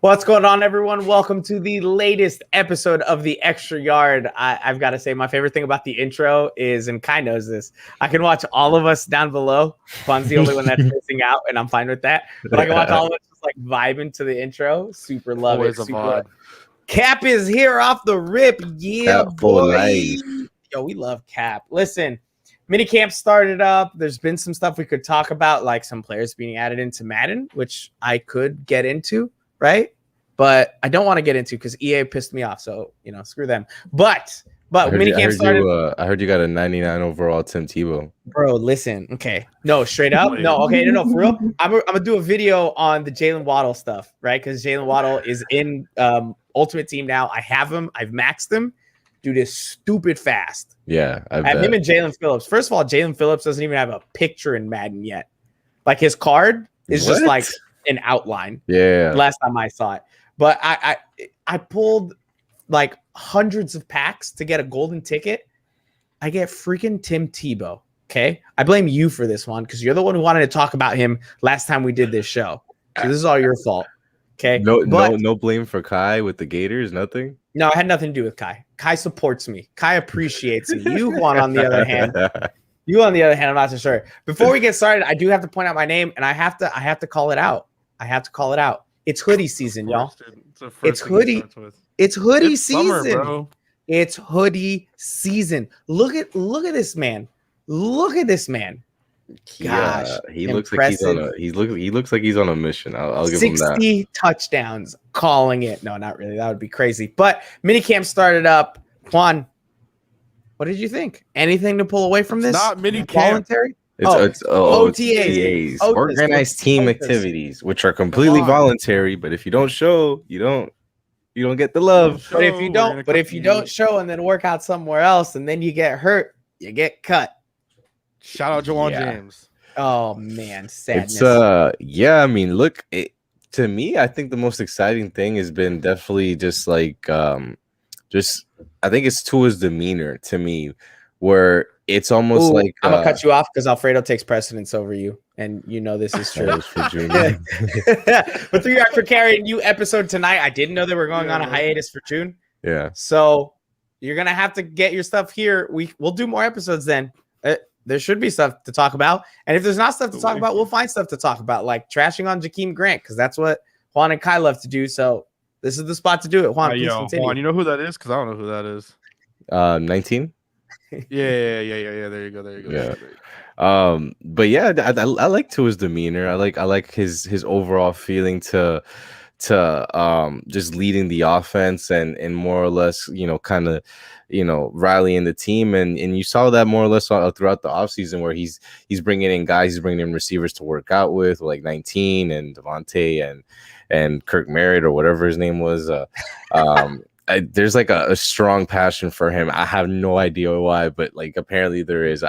What's going on, everyone? Welcome to the latest episode of the Extra Yard. I've got to say, my favorite thing about the intro is, and Kai knows this, I can watch all of us down below. Juan's the only one that's missing out, and I'm fine with that. But I can watch all of us just like vibing to the intro. Super love Always it. a Super vibe. Cap is here off the rip. Yeah, Cap for boy. life. Yo, we love Cap. Listen, minicamp started up. There's been some stuff we could talk about, like some players being added into Madden, which I could get into, right? But I don't want to get into because EA pissed me off. So, screw them. But minicamp started. I heard you got a 99 overall Tim Tebow. Bro, listen. Okay. No, straight up. No, okay. No, for real. I'm going to do a video on the Jalen Waddle stuff, right? Because Jalen Waddle is in Ultimate Team now. I have him. I've maxed him. Dude is stupid fast. Yeah, I have him and Jalen Phillips. First of all, Jalen Phillips doesn't even have a picture in Madden yet. Like his card is just like an outline. Yeah. Last time I saw it. But I pulled like hundreds of packs to get a golden ticket. I get freaking Tim Tebow. Okay. I blame you for this one because you're the one who wanted to talk about him last time we did this show. So this is all your fault. Okay. No blame for Kai with the Gators, nothing. No, it had nothing to do with Kai. Kai supports me. Kai appreciates me. You, Juan, on the other hand. I'm not so sure. Before we get started, I do have to point out my name, and I have to call it out. It's hoodie season, y'all. It's hoodie. It's hoodie season. Summer, bro. It's hoodie season. Look at this man. Look at this man. Gosh, he looks like he's on a mission. I'll give him that. 60 touchdowns, calling it. No, not really. That would be crazy. But minicamp started up. Juan, what did you think? Anything to pull away from this? Not minicamp. Voluntary. It's OTAs. Organized team activities, which are completely voluntary. But if you don't show, you don't get the love. But if you don't show and then work out somewhere else and then you get hurt, you get cut. Shout out Jawan James. Oh man, sadness. I mean, look, to me, I think the most exciting thing has been definitely just like I think it's Tua's demeanor to me, where it's almost like I'm gonna cut you off because Alfredo takes precedence over you, and you know this is true. For June. But 3 yard for carry, new episode tonight. I didn't know they were going on a hiatus for June. Yeah. So you're gonna have to get your stuff here. We'll do more episodes then. There should be stuff to talk about, and if there's not stuff to talk about, we'll find stuff to talk about, like trashing on Jakeem Grant, because that's what Juan and Kai love to do. So this is the spot to do it. Juan, please continue. Juan, you know who that is? Because I don't know who that is. 19. Yeah. There you go. Yeah. But yeah, I like Tua's demeanor. I like his overall feeling to just leading the offense and more or less, kind of, rallying the team. And you saw that more or less throughout the offseason, where he's bringing in guys, he's bringing in receivers to work out with, like 19 and Devontae and Kirk Merritt or whatever his name was. There's like a strong passion for him. I have no idea why, but like apparently there is.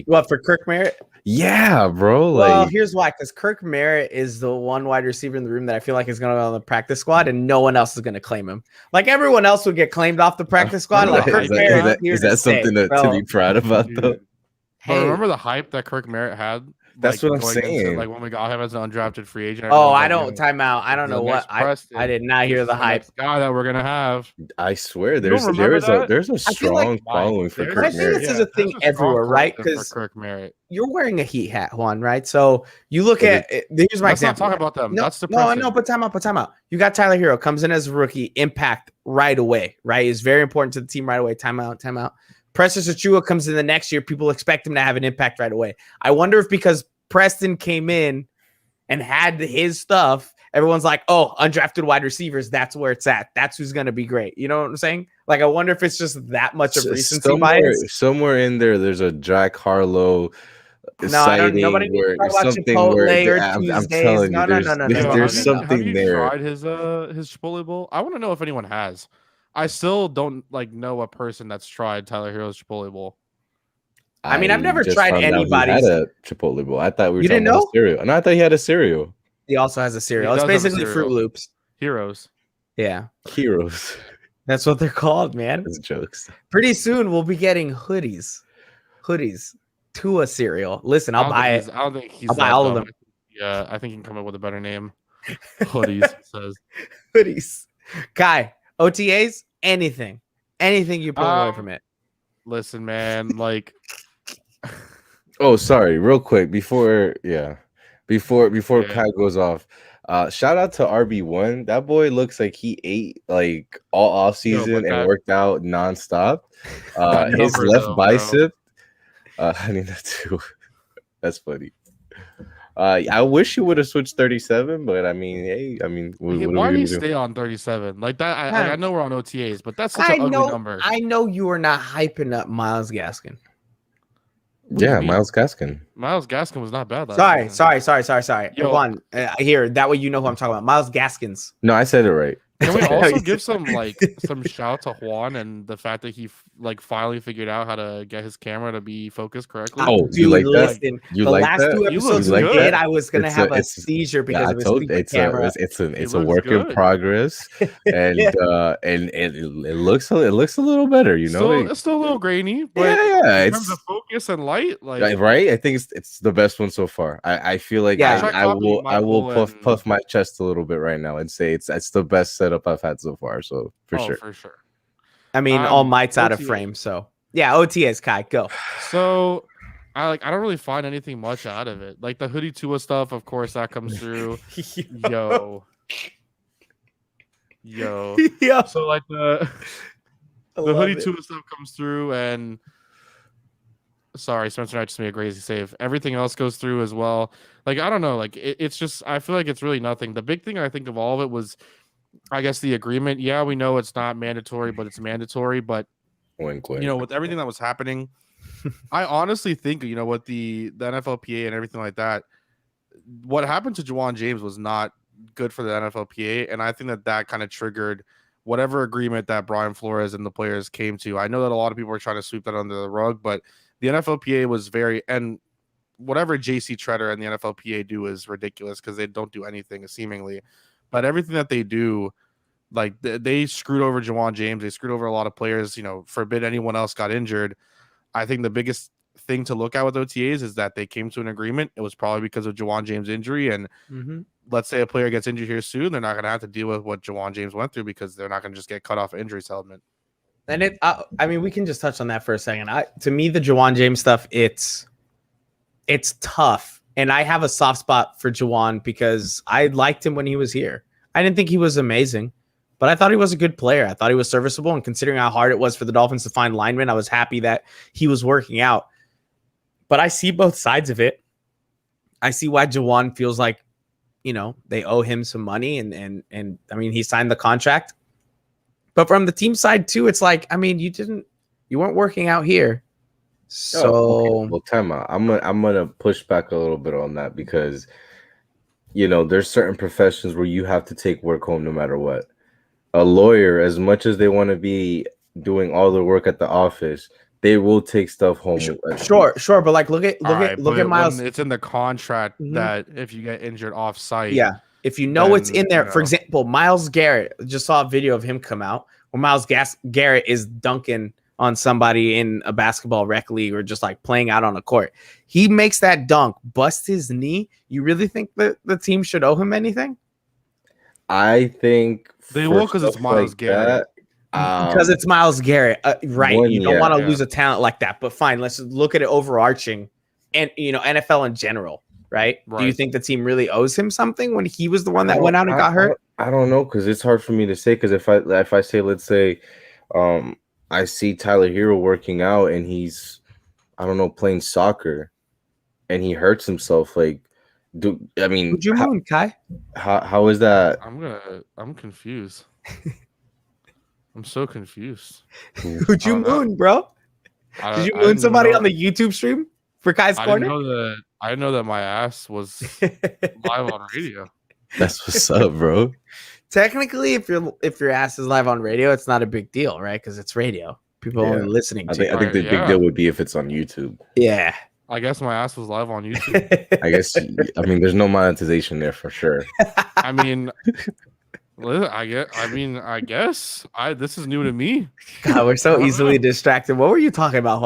What, for Kirk Merritt? Yeah, bro. Well, here's why. Because Kirk Merritt is the one wide receiver in the room that I feel like is going to be on the practice squad, and no one else is going to claim him. Like everyone else would get claimed off the practice squad. Like Kirk Merritt is that something to be proud about, though? Hey, remember the hype that Kirk Merritt had? That's what I'm saying. Like when we got him as an undrafted free agent. I don't time out. I don't know what I did not hear the hype. Guy that we're gonna have. I swear, there's a strong following for Kirk Merritt. This is a thing everywhere, right? Because Kirk Merritt, you're wearing a Heat hat, Juan, right? So you look at here's my example. Not talk about them. No, that's depressing. No, but time out. You got Tyler Hero comes in as a rookie, impact right away, right? Is very important to the team right away. Time out. Preston Achua comes in the next year. People expect him to have an impact right away. I wonder if because Preston came in and had his stuff, everyone's like, oh, undrafted wide receivers, that's where it's at. That's who's going to be great. You know what I'm saying? Like, I wonder if it's just that much of recency bias. Somewhere in there's a Jack Harlow sighting where something where I'm telling you, there's something there. Have you tried his Chipotle Bowl? I want to know if anyone has. I still don't know a person that's tried Tyler Hero's Chipotle Bowl. I mean, I've never tried anybody's. He had a Chipotle Bowl. I thought we were talking about cereal. And I thought he had a cereal. He also has a cereal. It's basically Fruit Loops. Heroes. Yeah. Heroes. That's what they're called, man. That's jokes. Pretty soon we'll be getting hoodies to a cereal. Listen, I'll buy it. I don't think he's. I'll buy all of them. Yeah, I think he can come up with a better name. Hoodies says. Hoodies. Kai, OTAs, anything you pull away from it. Listen, man, like Oh, sorry, real quick before Yeah. Kai goes off. Shout out to RB1. That boy looks like he ate like all off season and worked out nonstop. His number, left though, bicep. I need that too. That's funny. I wish you would have switched 37, but I mean, hey, I mean, what are we why do gonna you do? stay on 37? Like that, I know we're on OTAs, but that's such I an ugly know, number. I know you are not hyping up Miles Gaskin. What do you Yeah, mean? Miles Gaskin. Miles Gaskin was not bad last season. Sorry. Yo. Juan, here, that way you know who I'm talking about. Miles Gaskins. No, I said it right. Can we also give some shout to Juan and the fact that he finally figured out how to get his camera to be focused correctly? Oh, Dude, you like that? listen, You the like last that? two You episodes look we good. did, I was gonna have a seizure because of his stupid camera. It's a looks work in good. progress, and it looks a little better, you know. It's still a little grainy, but yeah, in terms of focus and light, like right. I think it's the best one so far. I feel like I will puff my chest a little bit right now and say it's the best setup I've had so far. So for sure. I mean, all might's out of frame. So yeah, OTAs, Kai, go. So I don't really find anything much out of it. Like the hoodie Tua stuff, of course, that comes through. Yo. So like the hoodie Tua stuff comes through, and sorry, Spencer Knight just made a crazy save. Everything else goes through as well. Like I don't know, like it's just I feel like it's really nothing. The big thing I think of all of it was, I guess, the agreement. Yeah, we know it's not mandatory, but it's mandatory. But wink. with everything that was happening, I honestly think, with the NFLPA and everything like that, what happened to Juwan James was not good for the NFLPA, and I think that kind of triggered whatever agreement that Brian Flores and the players came to. I know that a lot of people are trying to sweep that under the rug, but the NFLPA was and whatever JC Treader and the NFLPA do is ridiculous because they don't do anything seemingly. But everything that they do, like they screwed over Juwan James, they screwed over a lot of players, forbid anyone else got injured. I think the biggest thing to look at with OTAs is that they came to an agreement. It was probably because of Juwan James' injury. And let's say a player gets injured here soon, they're not going to have to deal with what Juwan James went through because they're not going to just get cut off injury settlement. And I mean, we can just touch on that for a second. To me, the Juwan James stuff, it's tough. And I have a soft spot for Juwan because I liked him when he was here. I didn't think he was amazing, but I thought he was a good player. I thought he was serviceable. And considering how hard it was for the Dolphins to find linemen, I was happy that he was working out. But I see both sides of it. I see why Juwan feels like, they owe him some money. And I mean, he signed the contract. But from the team side, too, it's like, I mean, you weren't working out here. So, okay. Well, time out. I'm gonna push back a little bit on that because, there's certain professions where you have to take work home no matter what. A lawyer, as much as they want to be doing all the work at the office, they will take stuff home. Sure. But like, look at Miles. It's in the contract that if you get injured off site, if it's in there. For example, Myles Garrett, just saw a video of him come out where Myles Garrett is dunking on somebody in a basketball rec league or just like playing out on a court. He makes that dunk, busts his knee. You really think that the team should owe him anything? I think they will because it's Myles Garrett. Because it's Myles Garrett, right? You don't want to lose a talent like that. But fine, let's look at it overarching, and NFL in general, right? Do you think the team really owes him something when he was the one that went out and got hurt? I don't know because it's hard for me to say. Because if I say, let's say, I see Tyler Hero working out and he's, I don't know, playing soccer, and he hurts himself. Like, would you moon, Kai? How is that? I'm confused. I'm so confused. Who'd you moon, bro? Did you moon somebody on the YouTube stream for Kai's Corner? I didn't know that my ass was live on radio. That's what's up, bro. Technically, if your ass is live on radio, it's not a big deal, right? Because it's radio. People are only listening to it. I think the big deal would be if it's on YouTube. Yeah. I guess my ass was live on YouTube. I mean, there's no monetization there for sure. I mean, I guess this is new to me. God, we're so easily distracted. What were you talking about,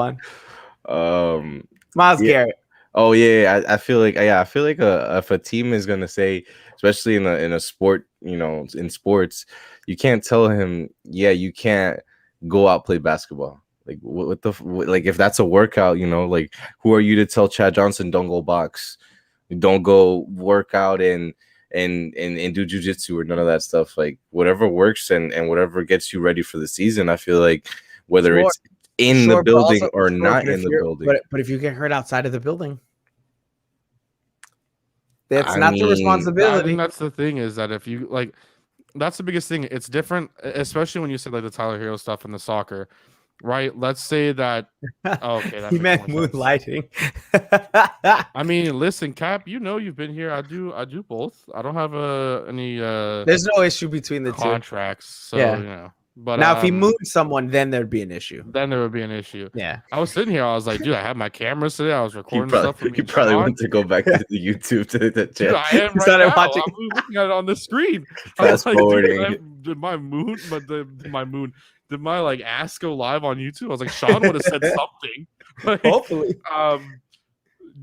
Juan? Myles Garrett. Oh yeah, I feel like if a team is gonna say, especially in a sport, in sports, you can't tell him, yeah, you can't go out play basketball. Like like if that's a workout, like who are you to tell Chad Johnson don't go box, don't go work out and do jujitsu or none of that stuff. Like whatever works and whatever gets you ready for the season. I feel like whether Sure. it's in the building or not in the building. But if you get hurt outside of the building, that's I not the mean, I responsibility. think that's the thing is that if you like, that's the biggest thing. It's different, especially when you said like the Tyler Hero stuff and the soccer, right? Let's say that. Okay, that He makes meant more sense. moonlighting. I mean, listen, Cap. You've been here. I do both. I don't have any There's no issue between the two. contracts, so Yeah. But Now, if he mooned someone, then there'd be an issue. then there would be an issue. Yeah. I was sitting here. I was like, dude, I had my cameras today. I was he recording probably, stuff from he probably went to go back to the YouTube to Dude, check. I am He right started now. watching. I'm looking at it on the screen. Fast forwarding. Did my moon? But did my like ass go live on YouTube? I was like, Sean would have said something. Like, Hopefully.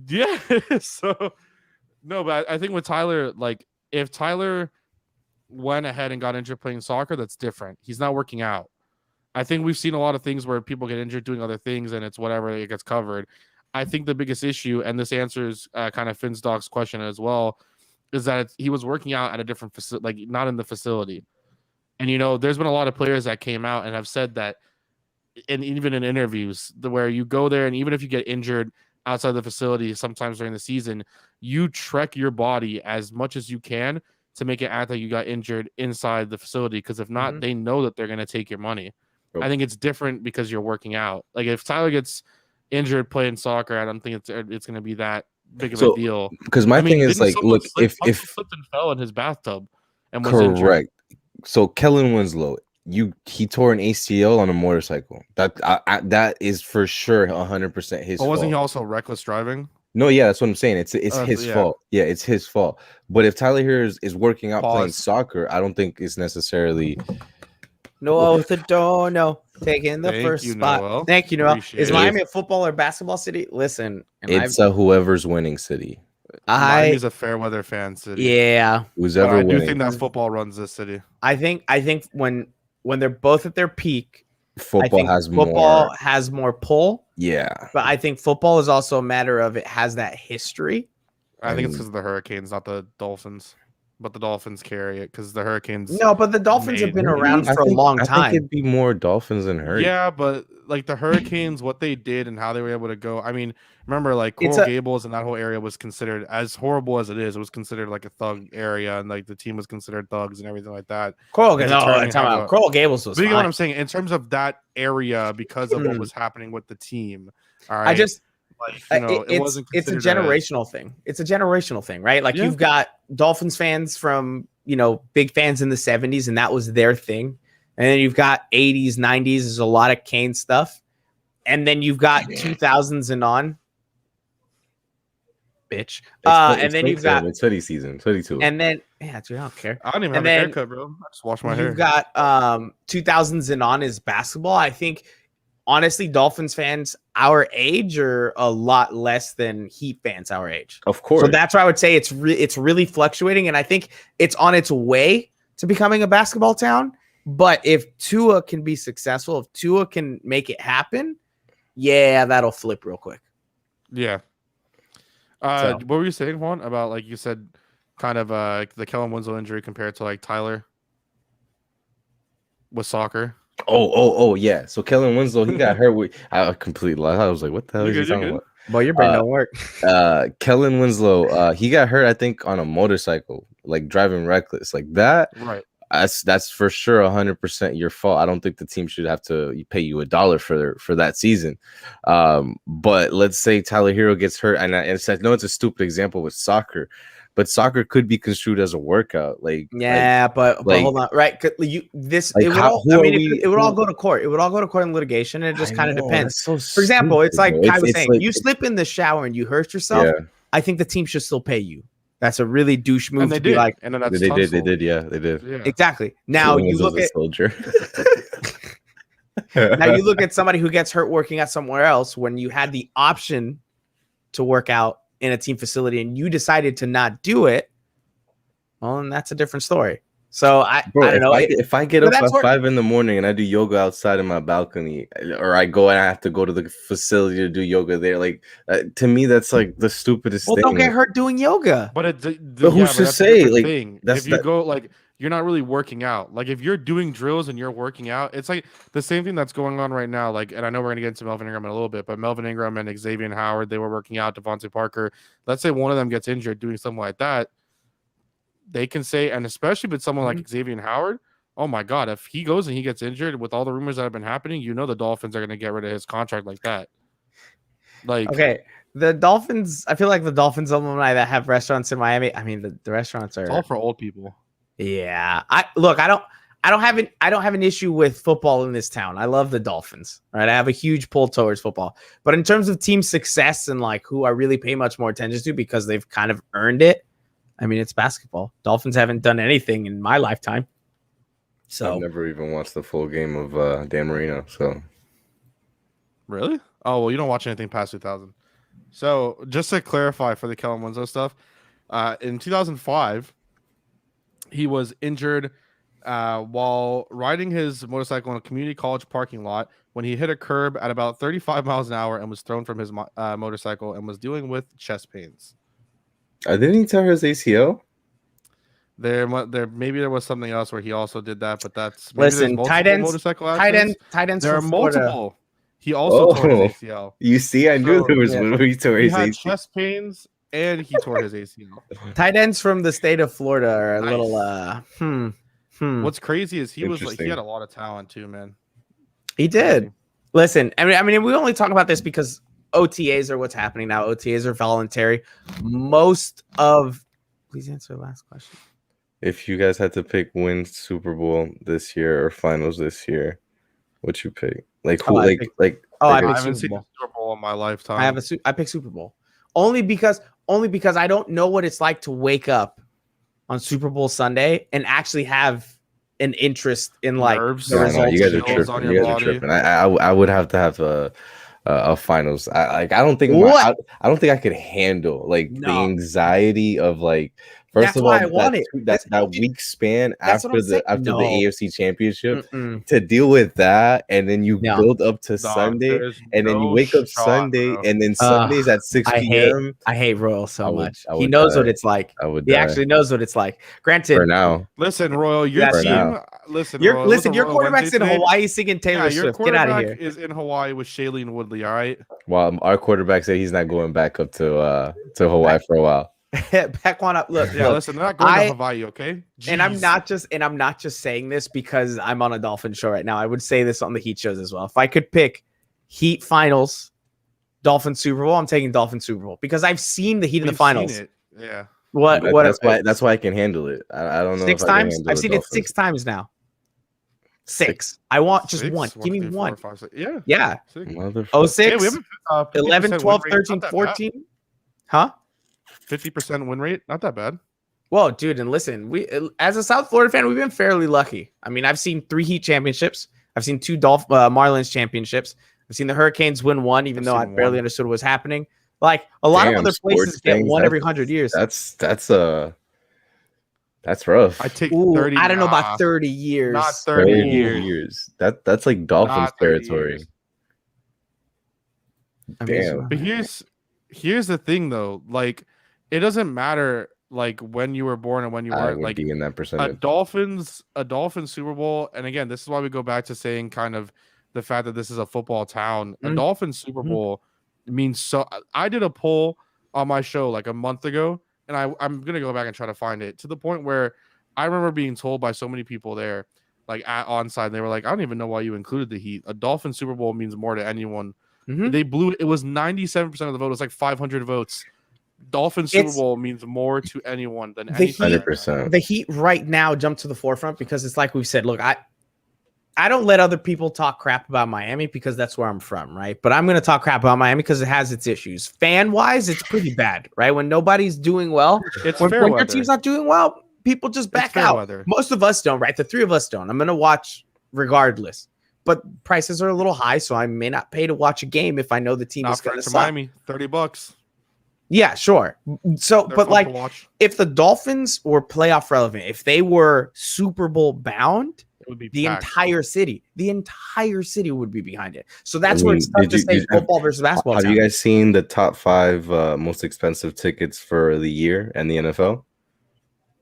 Yeah. So no, but I think with Tyler, like if Tyler went ahead and got injured playing soccer, that's different. He's not working out. I think we've seen a lot of things where people get injured doing other things and it's whatever, it gets covered. I think the biggest issue, and this answers kind of Finn's dog's question as well, is that he was working out at a different facility, like not in the facility. And, there's been a lot of players that came out and have said that, and even in interviews, where you go there and even if you get injured outside the facility, sometimes during the season, you trek your body as much as you can to make it act like you got injured inside the facility. Because if not, they know that they're going to take your money. I think it's different because you're working out. Like if Tyler gets injured playing soccer, I don't think it's going to be that big of a deal. Because my thing is like, look, if slipped and fell in his bathtub and was injured. Correct. So Kellen Winslow, he tore an ACL on a motorcycle. That is for sure 100% his fault. Wasn't he also reckless driving? No, yeah, that's what I'm saying. It's his fault. Yeah, it's his fault. But if Tyler here is working out playing soccer, I don't think it's necessarily. No, the door, no. Taking the first spot. Noel. Thank you, Noel. Appreciate Is Miami a football or basketball city? Listen, it's a whoever's winning city. Miami's a fair weather fan city. Yeah. Who's ever winning. I do think that football runs this city. I think when they're both at their peak, football has more pull. Yeah. But I think football is also a matter of it has that history. I think it's because of the Hurricanes, not the Dolphins. But the Dolphins carry it because the Hurricanes. No, but the Dolphins have been around for a long time. I think it'd be more Dolphins than Hurricanes. Yeah, but like the Hurricanes, what they did and how they were able to go. I mean, remember, like Coral Gables and that whole area was considered, as horrible as it was considered like a thug area, and like the team was considered thugs and everything like that. Coral Gables was. But you know what I'm saying in terms of that area because of what was happening with the team. All right, it's a generational thing. It's a generational thing, right? Like you've got Dolphins fans from big fans in the 70s, and that was their thing. And then you've got 80s, 90s. There's a lot of Kane stuff, and then you've got 2000s and on. Bitch. And then you've got it's hoodie season, 22. And then dude, I don't care. I don't even have a haircut, bro. I just wash my hair. You've got 2000s and on is basketball. I think. Honestly, Dolphins fans our age are a lot less than Heat fans our age. Of course. So that's why I would say it's really fluctuating, and I think it's on its way to becoming a basketball town. But if Tua can be successful, if Tua can make it happen, yeah, that'll flip real quick. Yeah. What were you saying, Juan? About like you said, kind of the Kellen Winslow injury compared to like Tyler with soccer. Oh, yeah. So Kellen Winslow, he got hurt. I completely lost. I was like, what the hell is he talking about? Boy, your brain don't work. Kellen Winslow, he got hurt, I think, on a motorcycle, like driving reckless. Like that. Right. That's for sure 100% your fault. I don't think the team should have to pay you $1 for that season. But let's say Tyler Hero gets hurt, and it says no, it's a stupid example with soccer. But soccer could be construed as a workout, but hold on, right? It would all go to court. It would all go to court in litigation, and it just kind of depends. For example, it's like Kai was saying, you slip in the shower and you hurt yourself. Yeah. I think the team should still pay you. That's a really douche move. And they did. And then they did. Yeah, they did. Yeah. Exactly. Now you look at soldier. Now you look at somebody who gets hurt working at somewhere else when you had the option to work out in a team facility and you decided to not do it, well, then that's a different story. So I don't know. If I get up at 5 a.m. and I do yoga outside in my balcony, or I have to go to the facility to do yoga there, like to me, that's like the stupidest thing. Don't get hurt doing yoga. But who's to say? Like, thing. If you go like, you're not really working out. Like if you're doing drills and you're working out, it's like the same thing that's going on right now. Like, and I know we're gonna get into Melvin Ingram in a little bit, but Melvin Ingram and Xavier Howard, they were working out. Devontae Parker. Let's say one of them gets injured doing something like that. They can say, and especially with someone like Xavier Howard, oh my God, if he goes and he gets injured with all the rumors that have been happening, the Dolphins are going to get rid of his contract like that. Like, okay, the Dolphins, I feel like the Dolphins alumni that have restaurants in Miami, I mean, the restaurants are it's all for old people. Yeah. I don't have an issue with football in this town. I love the Dolphins. Right. I have a huge pull towards football. But in terms of team success and like who I really pay much more attention to because they've kind of earned it, I mean, it's basketball. Dolphins haven't done anything in my lifetime. So I've never even watched the full game of Dan Marino. So really? Oh, well, you don't watch anything past 2000. So just to clarify for the Kellen Winslow stuff, in 2005, he was injured while riding his motorcycle in a community college parking lot when he hit a curb at about 35 miles an hour and was thrown from his motorcycle and was dealing with chest pains. Didn't he tear his ACL? Maybe there was something else where he also did that, but that's tight ends. There are multiple. He also tore his ACL. You see, I knew there was one where he tore his ACL. He had chest pains and he tore his ACL. Tight ends from the state of Florida are a little What's crazy is he had a lot of talent too, man. He did. Listen, I mean, we only talk about this because OTAs are what's happening now. OTAs are voluntary. Please answer the last question. If you guys had to pick win Super Bowl this year or finals this year, what you pick? Like who? I haven't seen a Super Bowl in my lifetime. I pick Super Bowl only because I don't know what it's like to wake up on Super Bowl Sunday and actually have an interest in like nerves. The results. You guys are tripping. I would have to have a finals. I don't think I could handle like the anxiety of like. First of all, that week span after the AFC Championship to deal with that, and then you build up to Sunday, and then you wake up Sunday, and then Sunday's at 6 p.m. I hate Royal so much. He knows what it's like. He actually knows what it's like. Granted, for now, listen, Royal, your team. Listen, your quarterback's in Hawaii singing Taylor Swift. Get out of here. Is in Hawaii with Shailene Woodley. All right. Well, our quarterback said he's not going back up to Hawaii for a while. Back one up. Look, listen, they're not going to Hawaii, okay? Jeez. And I'm not just saying this because I'm on a Dolphins show right now. I would say this on the Heat shows as well. If I could pick Heat finals, Dolphins Super Bowl, I'm taking Dolphins Super Bowl because I've seen the Heat in the finals. Yeah. That's why I can handle it. I don't know. 6 times. I've seen it 6 times now. 6. I want just 1. Give me 1. 4, 5, 6. Yeah. Yeah. 6. 06, 11, 12, 13, 14. Huh? 50% win rate, not that bad. Well, dude, and listen, we as a South Florida fan, we've been fairly lucky. I mean, I've seen 3 Heat championships. I've seen 2 Marlins championships. I've seen the Hurricanes win 1, even though I barely understood what was happening. Like a lot of other places get 1 every 100 years. That's rough. I take 30. I don't know about 30 years. Not 30 years. That's like Dolphins territory. Damn. But here's the thing though, like it doesn't matter like when you were born and when you weren't. Like in that percentage. a Dolphins Super Bowl, and again, this is why we go back to saying kind of the fact that this is a football town. A Dolphins Super Bowl means so. I did a poll on my show like a month ago, and I'm gonna go back and try to find it to the point where I remember being told by so many people there, like at onside, they were like, I don't even know why you included the Heat. A Dolphins Super Bowl means more to anyone. They blew it. It was 97% of the vote. It was like 500 votes. Dolphins Super Bowl means more to anyone than anything. 100%. The Heat right now jump to the forefront because it's like we've said. Look, I don't let other people talk crap about Miami because that's where I'm from, right? But I'm going to talk crap about Miami because it has its issues. Fan-wise, it's pretty bad, right? When nobody's doing well, when your team's not doing well, people just back out. Most of us don't, right? The 3 of us don't. I'm going to watch regardless. But prices are a little high, so I may not pay to watch a game if I know the team is going to suck. Miami, $30. Yeah, sure. So, They're but fun like, to watch. if the Dolphins were playoff relevant, if they were Super Bowl bound, It would be the packed. entire city would be behind it. So I that's where mean, it's tough to say football versus basketball. have you guys seen the top 5 most expensive tickets for the year and the NFL?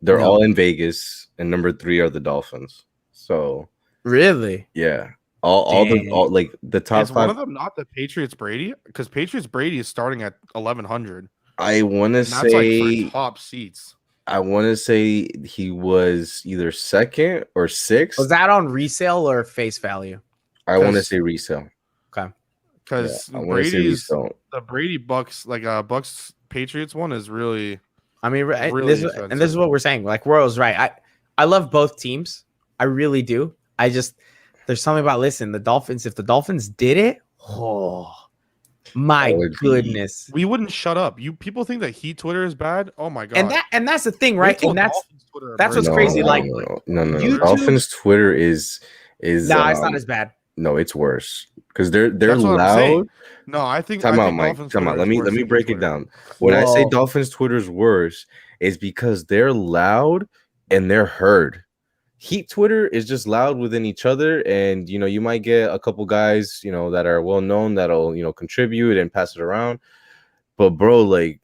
They're No. all in Vegas, and number 3 are the Dolphins. So Really? yeah, all like the top Is 5. one of them not the Patriots Brady? Because Patriots Brady is starting at 1,100. I want to And that's like say for top seats. I want to say he was either 2nd or 6th. Was that on resale or face value? I want to say resale. Okay. Because I want to say Brady's resale. the Brady Bucks, like Bucks Patriots one is really. I mean, Really this is expensive. what we're saying. Like Royal's right. I love both teams. I really do. I just there's something about the Dolphins. If the Dolphins did it, oh my That would be- goodness. We wouldn't shut up. People think that Heat Twitter is bad. Oh my god. And that's the thing, right? And that's what's crazy. Like no. YouTube- Dolphins Twitter is it's not as bad. no, it's worse because they're That's what I'm loud. saying. No, I think. Time out, think Mike. Dolphins Time out. Twitter Let is me worse let me than break Heat it Twitter. down. When I say Whoa. Dolphins Twitter's worse, is because they're loud and they're heard. Heat Twitter is just loud within each other, and you might get a couple guys that are well known that'll contribute and pass it around. But bro, like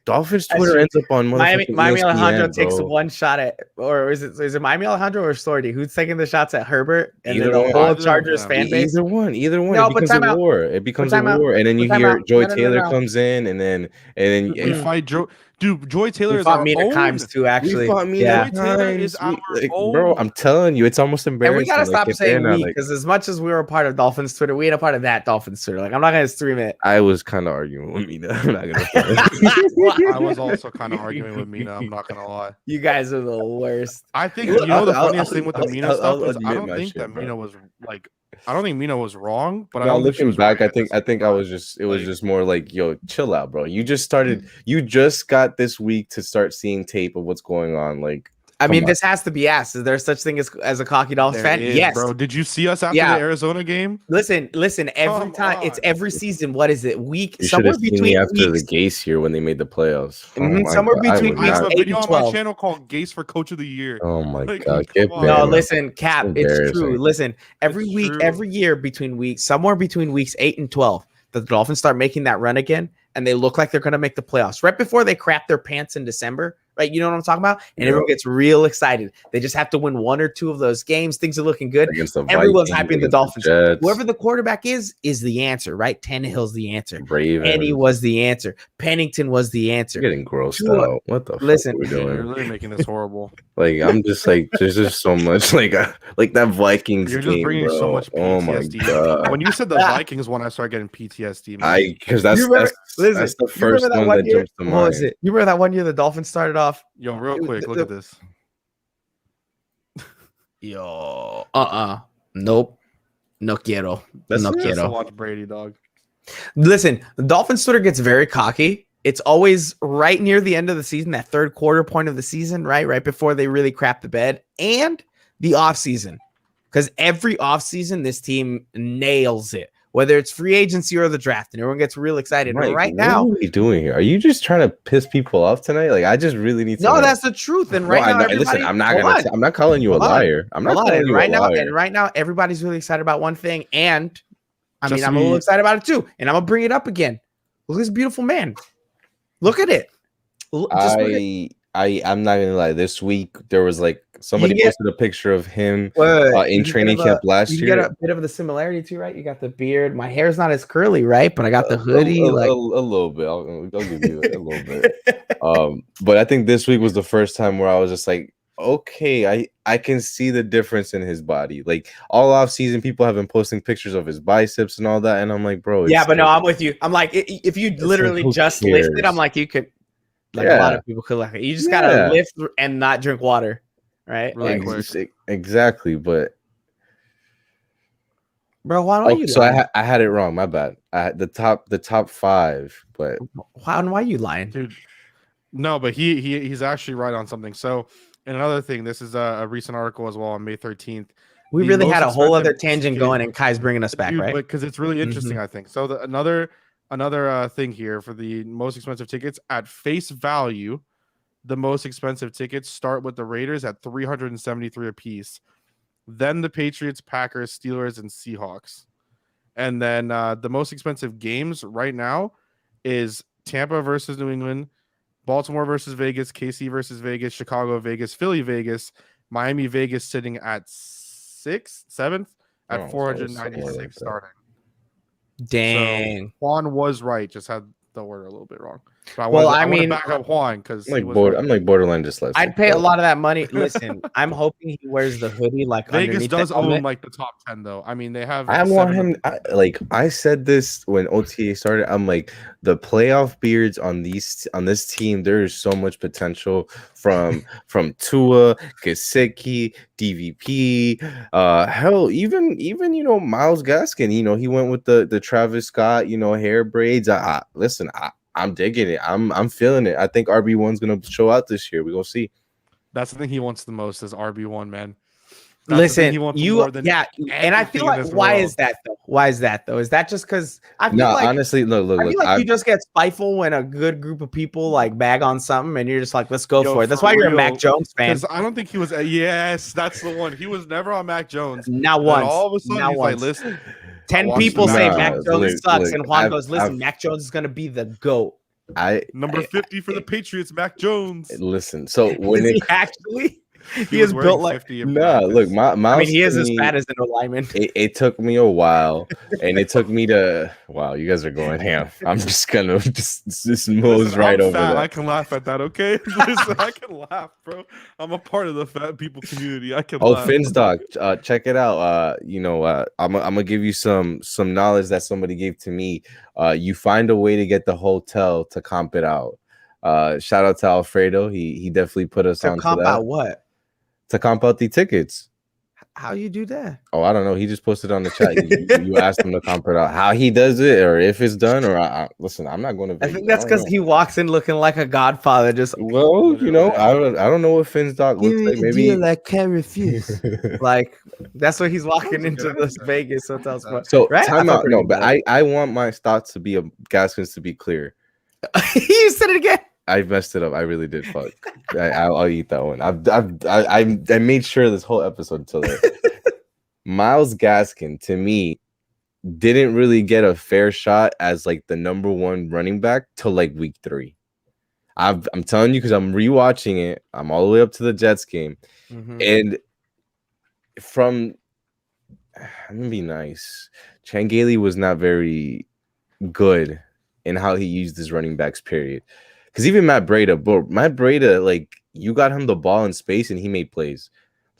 Dolphins Twitter ends up on Miami ESPN, Alejandro takes bro. one shot at, or is it Miami Alejandro or Sorty? Who's taking the shots at Herbert? And Either then the one. whole Either of Chargers them. fan base. Either one. No, It but becomes a time out. war. It becomes a time out. war, and then you But time hear out. Joy No. Taylor comes in, and then We fight Joe. Dude, Joy Taylor We is fought our Mina own. Kimes too, actually. We fought me Yeah. Joy Taylor is our bro. own. I'm telling you, it's almost And embarrassing. we gotta stop if saying they're not, we, because as much as we were a part of Dolphins Twitter, we ain't a part of that Dolphins Twitter. Like I'm not gonna stream it. I was kind of arguing with Mina. I'm not gonna. I was also kind of arguing with Mina. I'm not gonna lie. You guys are the worst. I think Look, the I'll- funniest thing with the Mina I'll stuff is I admit don't my think shit, that bro. Mina was like. I don't think Mina was wrong, but I Now don't think she looking was back, right I at the think same I time. was just it was Like- just more like, yo, chill out, bro. You just got this week to start seeing tape of what's going on. Like, I come mean, on. this has to be asked. Is there such thing as a cocky Dolphins There fan? is, Yes, bro. Did you see us after Yeah. the Arizona game? Listen. Every Come time, it's on. every season. What is it? Week You should somewhere have seen between me after weeks. the Gase year when they made the playoffs. Mhm, my somewhere God, I between would I have weeks a 8 video and on my 12. channel called Gase for Coach of the Year. Oh my Like, God, come get on. banned. No, man. listen, Cap. It's true. embarrassing. Listen, every It's week, true. every year between weeks, somewhere between weeks 8 and 12, the Dolphins start making that run again, and they look like they're going to make the playoffs right before they crap their pants in December. Right, you know what I'm talking about? And Yeah. everyone gets real excited. They just have to win one or two of those games. Things are looking good. Against the Everyone's Vikings, hyping the against Dolphins. Jets, Whoever the quarterback is the answer, right? Tannehill's the answer. Ravens. Penny was the answer. Pennington was the answer. You're getting grossed Tua- out. What the Listen. fuck are we You're doing? really making this horrible. Like, I'm just like, there's just so much like that Vikings You're just game, bringing bro. so much Oh my PTSD. God. When you said the Vikings one, I started getting PTSD. Man. Because that's You remember- that's the you first remember one that year? jumps to What was mind. it? You remember that one year the Dolphins started off? Yo, real Dude, quick, look at this. Yo, nope, no quiero, That's no it. Just to quiero. watch Brady, dog. Listen, the Dolphins Twitter gets very cocky. It's always right near the end of the season, that third quarter point of the season, right before they really crap the bed, and the off season, because every off season this team nails it, whether it's free agency or the draft, and everyone gets real excited. Mike, And right what now, are we doing here? Are you just trying to piss people off tonight? Like, I just really need to no, know. that's the truth. And No, right I now, know. everybody, Listen, I'm not hold gonna. on. I'm not calling you a Hold on. liar. I'm not Hold on, calling and you right a now, liar. and right now, everybody's really excited about one thing, and I Just mean, to I'm a little be- excited about it too, and I'm gonna bring it up again. Look at this beautiful man. Look at it. Just look at- I'm not gonna lie. This week there was like somebody get- posted a picture of him Wait, in you training get camp last you year. get a bit of the similarity too, right? You got the beard. My hair's not as curly, right? But I got the hoodie. a like little bit. I'll give you a little bit. But I think this week was the first time where I was just like, okay, I can see the difference in his body. Like all off season, people have been posting pictures of his biceps and all that, and I'm like, bro, yeah, it's but no, like- I'm with you. I'm like, if you literally who just lifted, cares? I'm like, you could. Like a lot Yeah. of people could like it. You just Yeah. gotta lift and not drink water, right? Really Like, quick. Exactly, but bro, why don't you? so lying? I had it wrong. My bad. I had the top 5, but Why are you lying? Dude. No, but he's actually right on something. So, and another thing, this is a recent article as well on May 13th. We the really most had a whole other expensive tangent kid- going, and Kai's bringing us back, Dude, right? because it's really interesting, I think. So another another thing here for the most expensive tickets at face value. The most expensive tickets start with the Raiders at $373 a piece. Then the Patriots, Packers, Steelers, and Seahawks. And then the most expensive games right now is Tampa versus New England, Baltimore versus Vegas, KC versus Vegas, Chicago, Vegas, Philly, Vegas, Miami, Vegas sitting at 7th at 496 starting. Dang. So Juan was right, just had the order a little bit wrong. So I want to back up Juan because I'm like borderline dyslexic. I'd pay a lot of that money. Listen, I'm hoping he wears the hoodie like Vegas does own helmet. like the top 10 though. I mean, they have. I want him. I said this when OTA started. I'm like, the playoff beards on this team. There is so much potential from Tua, Gesicki, DVP. Hell, even Myles Gaskin. He went with the Travis Scott hair braids. Listen. I'm digging it. I'm feeling it. I think RB1's gonna show out this year. We're gonna see. That's the thing he wants the most is RB1, man. Listen, and I feel like why is that though? Why is that though? Is that just because I feel like honestly, look, I feel like you just get spiteful when a good group of people like bag on something and you're just like, let's go for it. That's why you're a Mac Jones fan. Because I don't think he was. Yes, that's the one. He was never on Mac Jones. Not once. All of a sudden, not he's once. like, listen. 10 people say Mac Jones sucks, and Juan goes, listen, Mac Jones is gonna be the GOAT. Number 50 for the Patriots, Mac Jones. Listen, so when he actually he is built like look, Miles, he is as fat as an alignment. It took me a while, and it took me to you guys are going ham. I'm just gonna just moves right over that. I can laugh at that, okay? Listen, I can laugh, bro. I'm a part of the fat people community. I can laugh. Finn's Doc, check it out. I'm gonna give you some knowledge that somebody gave to me. You find a way to get the hotel to comp it out. Shout out to Alfredo. He definitely put us on to comp that. Out what? To comp out the tickets. How you do that? Oh, I don't know. He just posted on the chat. You asked him to comp it out. How he does it, or if it's done, or listen, I'm not going to. Vegas. I think that's because he walks in looking like a godfather. Just I don't know what Finn's Doc looks like. Maybe like can't refuse. Like that's what he's walking into this Vegas hotel spot. So right? Time out. No, but I want my thoughts to be Gaskins to be clear. You said it again. I messed it up. I really did. Fuck. I'll eat that one. I made sure this whole episode until that. Myles Gaskin to me didn't really get a fair shot as like the number one running back till like week 3. I'm telling you because I'm rewatching it. I'm all the way up to the Jets game, and I'm gonna be nice. Changeli was not very good in how he used his running backs. Period. Because even Matt Breida, like you got him the ball in space and he made plays,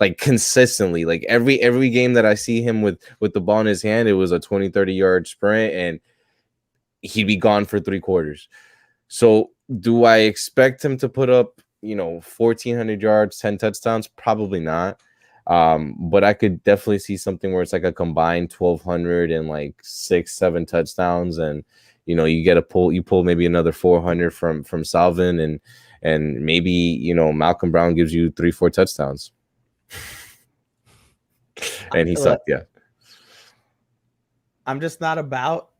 like consistently. Like every game that I see him with the ball in his hand, it was a 20-30 yard sprint and he'd be gone for 3 quarters. So do I expect him to put up 1,400 yards, 10 touchdowns? Probably not. But I could definitely see something where it's like a combined 1,200 and like 6-7 touchdowns and. You pull maybe another 400 from Salvin and maybe Malcolm Brown gives you 3-4 touchdowns. And he sucked, yeah. I'm just not about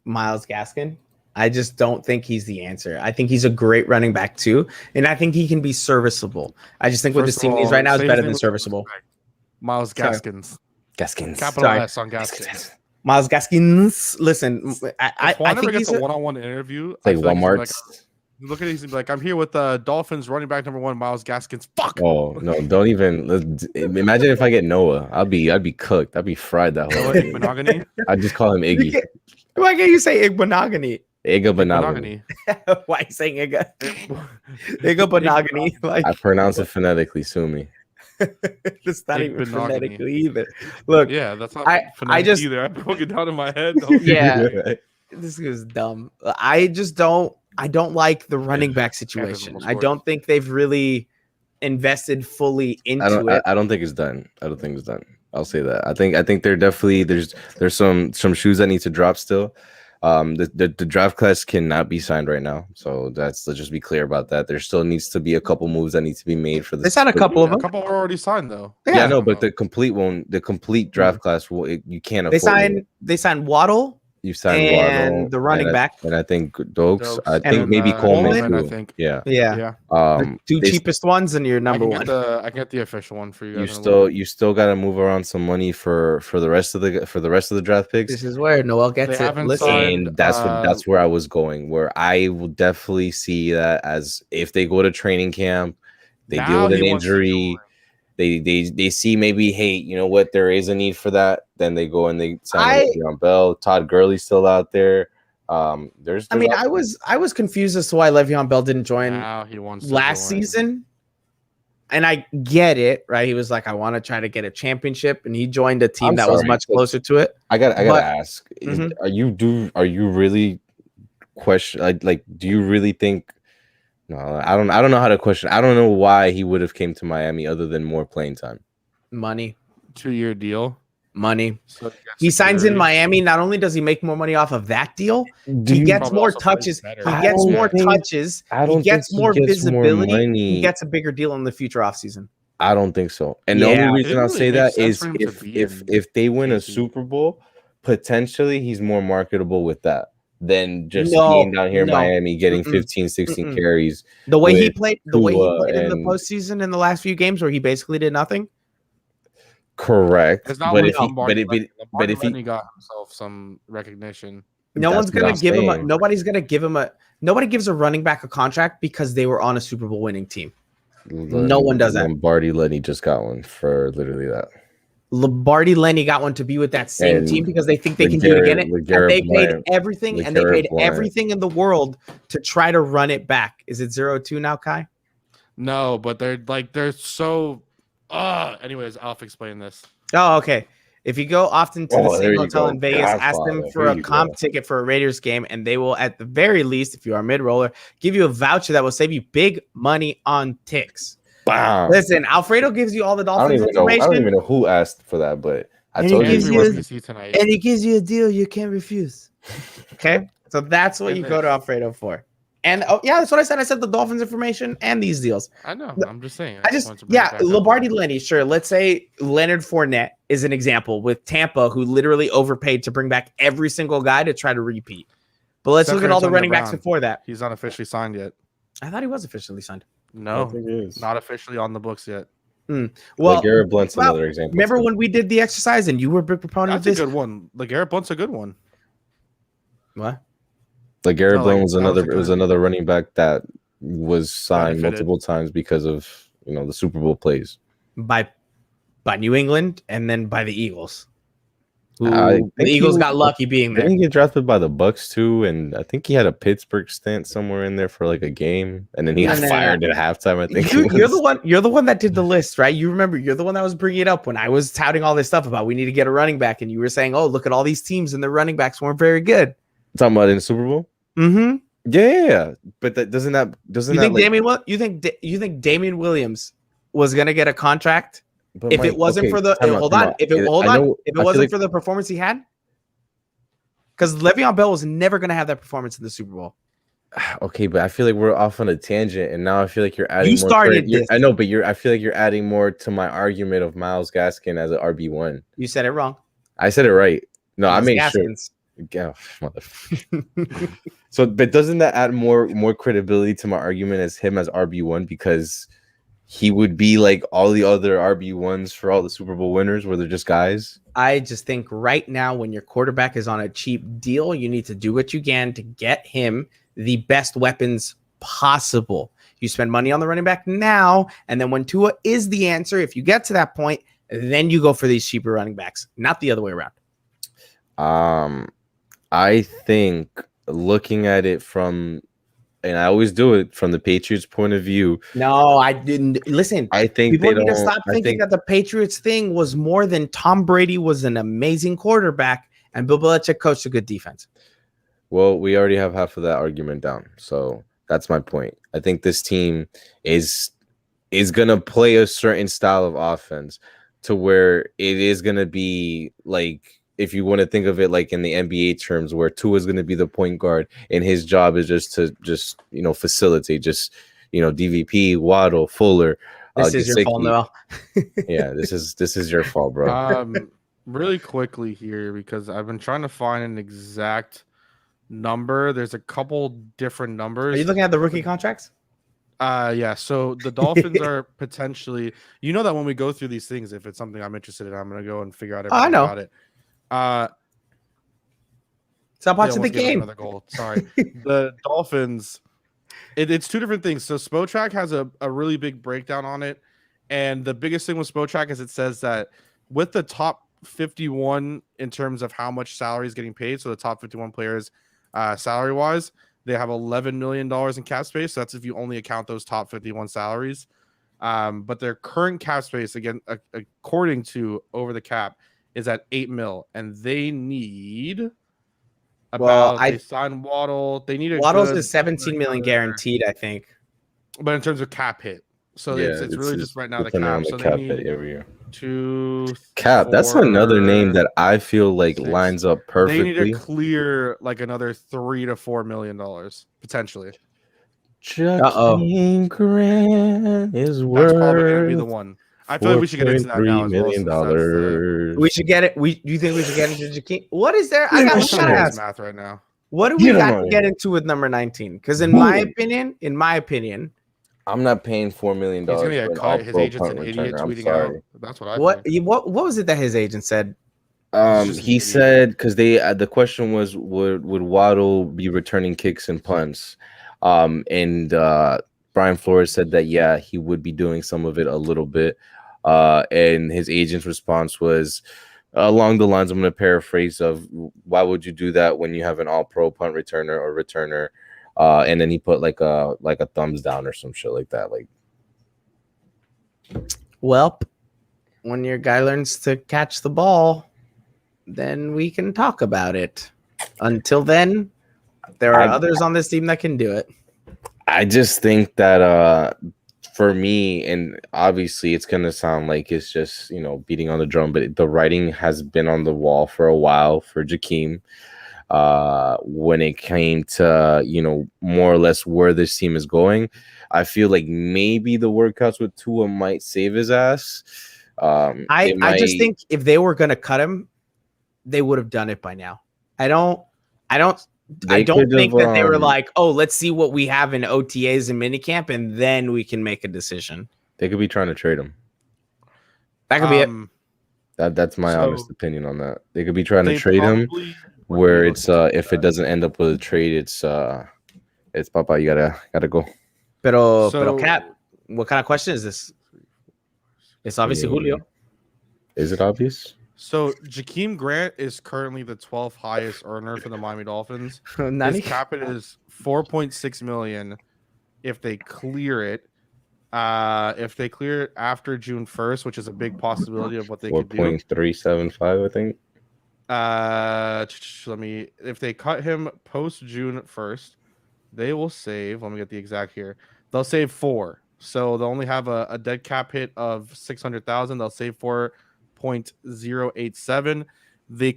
Myles Gaskin. I just don't think he's the answer. I think he's a great running back too, and I think he can be serviceable. I just think what this team needs right now is better than serviceable. Myles Gaskins. Gaskins. Capital S on Gaskins. Myles Gaskins. Listen, I think he's a one-on-one interview. Like Walmart. Look at these. Like I'm here with Dolphins running back number 1, Myles Gaskins. Fuck. Oh no! Don't even. Imagine if I get Noah. I'd be cooked. I'd be fried that whole day. Monogamy. I just call him Iggy. Why can't you say Igbanogany? Igbanogany. Why are you saying Igga? Igbanogany. Like I pronounce it phonetically. Sue me. It's not even phonetically either. Look, yeah, that's not I just either. I broke it down in my head. Yeah, this is dumb. I don't like the running back situation. I don't think they've really invested fully into it. I don't think it's done. I don't think it's done. I'll say that. I think they're definitely there's some shoes that need to drop still. The draft class cannot be signed right now, so let's just be clear about that. There still needs to be a couple moves that need to be made for this. They signed a couple of them. A couple are already signed though. Yeah, no, but the complete draft class you can't afford. They signed Waddle, You signed and Waddle the running back. and I think Dokes. I Dokes think and maybe Coleman Coleman, too. I think. Yeah. Yeah, the two They cheapest ones and your number one. I can get the official one for you you guys. still got to move around some money for the rest of the draft picks. This is where Noel gets They it. haven't Listen, signed- And that's where I was going. Where I will definitely see that as if they go to training camp, they deal Now with he an wants to injury. They see maybe, hey, you know what, there is a need for that. Then they go and they sign Le'Veon Bell. Todd Gurley's still out there. There's I mean, I was confused as to why Le'Veon Bell didn't join Now he wants to last join. season. And I get it, right? He was like, I want to try to get a championship, and he joined a team I'm that was sorry, much but closer to it. I gotta ask: Mhm. Are you really question like? Do you really think? No, I don't know how to question. I don't know why he would have came to Miami other than more playing time. Money. 2-year deal. Money. So He signs in security. Miami. Not only does he make more money off of that deal, Do he you- gets Probably more also plays touches. better. He I gets don't more think- touches. I He don't gets think he more gets more visibility. money. He gets a bigger deal in the future offseason. I don't think so. And the Yeah. only It reason didn't I'll really say make that sense is for him to be in if they win a KC. Super Bowl, potentially he's more marketable with that than just No, being down here in no. Miami getting Mm-mm. 15, 16 Mm-mm. carries. The way he with played in Tua the and- postseason in the last few games where he basically did nothing. Correct. It's not But like if he Lombardi. but if he Lombardi got himself some recognition. No That's one's what gonna I'm give him a saying. nobody gives a running back a contract because they were on a Super Bowl winning team. No one does that. Lombardi Lenny just got one for literally that. Lombardi Lenny got one to be with that same And team because they think they can do it again. And they paid Bryant- everything and they LeGarrette paid Bryant. everything in the world to try to run it back. Is it 0-2 now, Kai? No, but they're so. Anyways, I'll explain this. Oh, okay. If you go often to the Oh, there same you hotel go. in Vegas, ask them Godfather. for Here a you comp go. ticket for a Raiders game, and they will, at the very least, if you are a mid-roller, give you a voucher that will save you big money on ticks. Bam. Listen, Alfredo gives you all the I don't Dolphins even know. I information. don't even know who asked for that, but I And told he you. gives And you- we see tonight. And he gives you a deal you can't refuse. Okay? So that's what And you go to this. Alfredo for. And yeah, that's what I said. I said the Dolphins information and these deals. I know. I'm just saying. I just, wanted to bring it back up. Lombardi Lenny, sure. Let's say Leonard Fournette is an example with Tampa, who literally overpaid to bring back every single guy to try to repeat. But let's Except look for at all the Antonio running backs Brown. before that. He's not officially signed yet. I thought he was officially signed. No, think it is. not officially on the books yet. Well, Garrett Blunt's well, another example. remember too. when we did the exercise and you were a big proponent of That's a this? good one. Garrett Blunt's a good one. What? Garrett No, Blunt was that was a good- another running back that was signed Benefited. multiple times because of the Super Bowl plays. By New England and then by the Eagles. Who, I the think Eagles he- got lucky being there. Didn't he get drafted by the Bucks too? And I think he had a Pittsburgh stint somewhere in there for like a game, and then he got No. fired at halftime. I think You're the one. You're the one that did the list, right? You remember? You're the one that was bringing it up when I was touting all this stuff about we need to get a running back, and you were saying, "Oh, look at all these teams and their running backs weren't very good." talking about in the Super Bowl. Mm-hmm. Yeah. But that doesn't You think Damian Williams was gonna get a contract if it wasn't for the if it wasn't for the performance he had? Because Le'Veon Bell was never gonna have that performance in the Super Bowl. Okay, but I feel like we're off on a tangent, and now I feel like you're adding. You more started this. I know, but I feel like you're adding more to my argument of Myles Gaskin as an RB1. You said it wrong. I said it right. No, I It was made Gaskins. sure. Yeah, So, but doesn't that add more credibility to my argument as him as RB1 because he would be like all the other RB1s for all the Super Bowl winners, where they're just guys? I just think right now, when your quarterback is on a cheap deal, you need to do what you can to get him the best weapons possible. You spend money on the running back now, and then when Tua is the answer, if you get to that point, then you go for these cheaper running backs, not the other way around. I think looking at it from, and I always do it from the Patriots' point of view. No, I didn't. Listen, I think people they need to don't. stop thinking that the Patriots thing was more than Tom Brady was an amazing quarterback and Bill Belichick coached a good defense. Well, we already have half of that argument down, so that's my point. I think this team is gonna play a certain style of offense to where it is gonna be like, if you want to think of it like in the NBA terms, where Tua is going to be the point guard and his job is just to facilitate, DVP, Waddle, Fuller. This is your fault, Noel. Yeah, this is your fault, bro. really quickly here because I've been trying to find an exact number. There's a couple different numbers. Are you looking at the rookie contracts? Yeah. So the Dolphins are potentially, you know, that when we go through these things, if it's something I'm interested in, I'm gonna go and figure out I everything know. about it. Stop They watching the almost gave up game. another goal. Sorry. The Dolphins, it's two different things. So Spotrac has a really big breakdown on it. And the biggest thing with Spotrac is it says that with the top 51 in terms of how much salary is getting paid, so the top 51 players salary wise, they have $11 million in cap space. So that's if you only account those top 51 salaries. But their current cap space, again, according to Over the Cap, is at 8 mil. And they need Well, they signed Waddle. They need a Waddle's good is 17 million guaranteed, I think. but in terms of cap hit. So Yeah, it's really just right now the depending cap. on the So cap they hit need every year. 2, Cap. That's another name 4, that I feel like 6. lines up They need perfectly. to clear like another $3 to $4 million potentially. Jakeem Grant is That's probably going to be the worth one. I feel like we should get into that now $4.3 as well. million Since that's the, We should get it. Do you think we should get into Jakeem? What is there? Yeah, I I'm we trying gotta to do should. this ask. math right now. What do we Get him got on to get here. into with number 19? Because in Boom. my opinion, I'm not paying $4 million. He's going to for get an cut. His all-pro agent's an punt idiot returner. I'm tweeting out. sorry. That's what I what think. what was it that his agent said? He's just an He idiot. said because they the question was would Waddle be returning kicks and punts, and Brian Flores said that yeah he would be doing some of it a little bit, and his agent's response was along the lines I'm going to paraphrase of why would you do that when you have an all-pro punt returner or returner, and then he put like a thumbs down or some shit like that like. Well, when your guy learns to catch the ball, then we can talk about it. Until then, there are others on this team that can do it. I just think that for me, and obviously it's gonna sound like it's just beating on the drum, but the writing has been on the wall for a while for Jakeem. When it came to more or less where this team is going, I feel like maybe the workouts with Tua might save his ass. I just think if they were gonna cut him, they would have done it by now. I don't think that they were like, oh, let's see what we have in OTAs and minicamp, and then we can make a decision. They could be trying to trade him. That could be it. That's my honest opinion on that. They could be trying to trade him, where it's if it doesn't end up with a trade, it's Papa, you gotta go. Pero Cat, what kind of question is this? It's obviously Julio. Is it obvious? So Jakeem Grant is currently the 12th highest earner for the Miami Dolphins. His cap hit is $4.6 million if they clear it. If they clear it after June 1st, which is a big possibility of what they could do. 4.375, I think. If they cut him post June 1st, they will save. Let me get the exact here. They'll save 4. So they'll only have a dead cap hit of $600,000. They'll save 4.087. They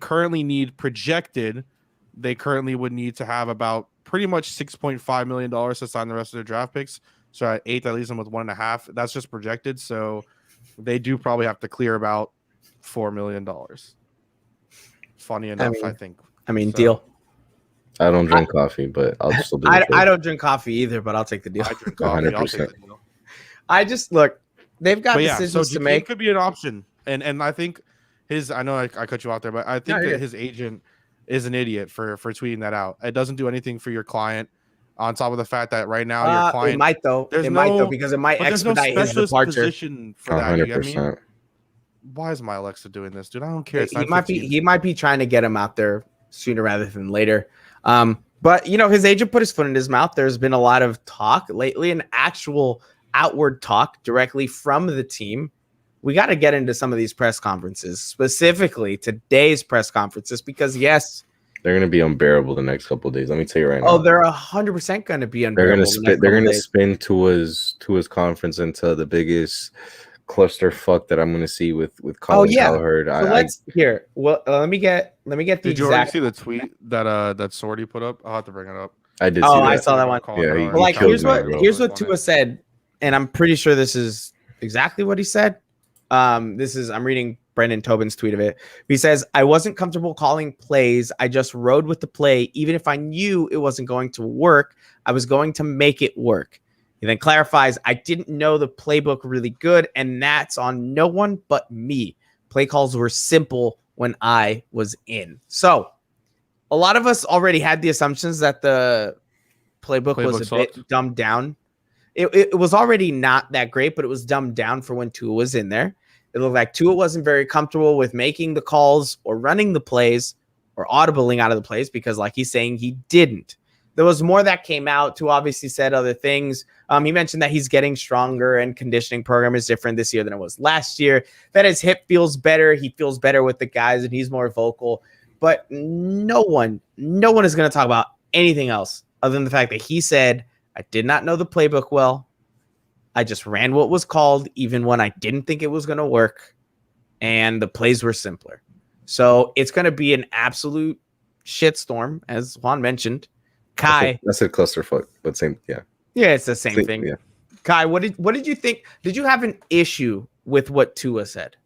currently would need to have about pretty much $6.5 million to sign the rest of their draft picks. So at 8, that leaves them with 1.5. That's just projected. So they do probably have to clear about $4 million. Funny enough, I think. Deal. I don't drink coffee, but I'll still do it. I don't drink coffee either, but I'll take the deal. I drink coffee. 100%. I'll take the deal. I just look. They've got decisions to make. Could be an option, and I think I know I cut you out there, but I think that his agent is an idiot for tweeting that out. It doesn't do anything for your client. On top of the fact that right now your client might though, because it might expedite his departure. Position for that. You get me? Why is my Alexa doing this, dude? I don't care. He might be trying to get him out there sooner rather than later. But his agent put his foot in his mouth. There's been a lot of talk lately, an actual outward talk directly from the team. We got to get into some of these press conferences, specifically today's press conferences, because yes, they're going to be unbearable the next couple of days. Let me tell you right now. Oh, they're 100% going to be unbearable. They're going to spin Tua's conference into the biggest clusterfuck that I'm going to see with Colin Cowherd. Well, let me get the Did you already see the tweet that Sorty put up? I'll have to bring it up. I did. I saw that one. Yeah, here's what Tua said, and I'm pretty sure this is exactly what he said. I'm reading Brendan Tobin's tweet of it. He says, I wasn't comfortable calling plays. I just rode with the play. Even if I knew it wasn't going to work, I was going to make it work. He then clarifies, I didn't know the playbook really good, and that's on no one but me. Play calls were simple when I was in. So a lot of us already had the assumptions that the playbook was a bit dumbed down. It was already not that great, but it was dumbed down for when Tua was in there. It looked like Tua wasn't very comfortable with making the calls or running the plays or audibling out of the plays because, like he's saying, he didn't. There was more that came out. Tua obviously said other things. He mentioned that he's getting stronger and conditioning program is different this year than it was last year. That his hip feels better. He feels better with the guys and he's more vocal. But no one is going to talk about anything else other than the fact that he said, I did not know the playbook well. I just ran what was called, even when I didn't think it was going to work. And the plays were simpler. So it's going to be an absolute shitstorm, as Juan mentioned. Kai. That's a clusterfuck, but same, yeah. Yeah, it's the same thing. Yeah. Kai, what did you think? Did you have an issue with what Tua said?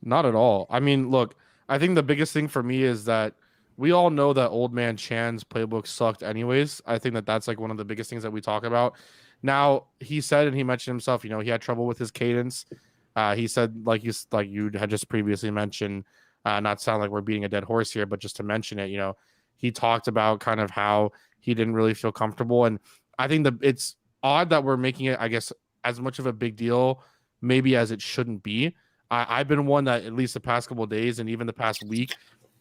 Not at all. I mean, look, I think the biggest thing for me is that we all know that old man Chan's playbook sucked anyways. I think that that's like one of the biggest things that we talk about. Now, he said, and he mentioned himself, he had trouble with his cadence. He said, like you had just previously mentioned, not sound like we're beating a dead horse here, but just to mention it, he talked about kind of how he didn't really feel comfortable. And I think it's odd that we're making it, I guess, as much of a big deal maybe as it shouldn't be. I've been one that at least the past couple of days and even the past week,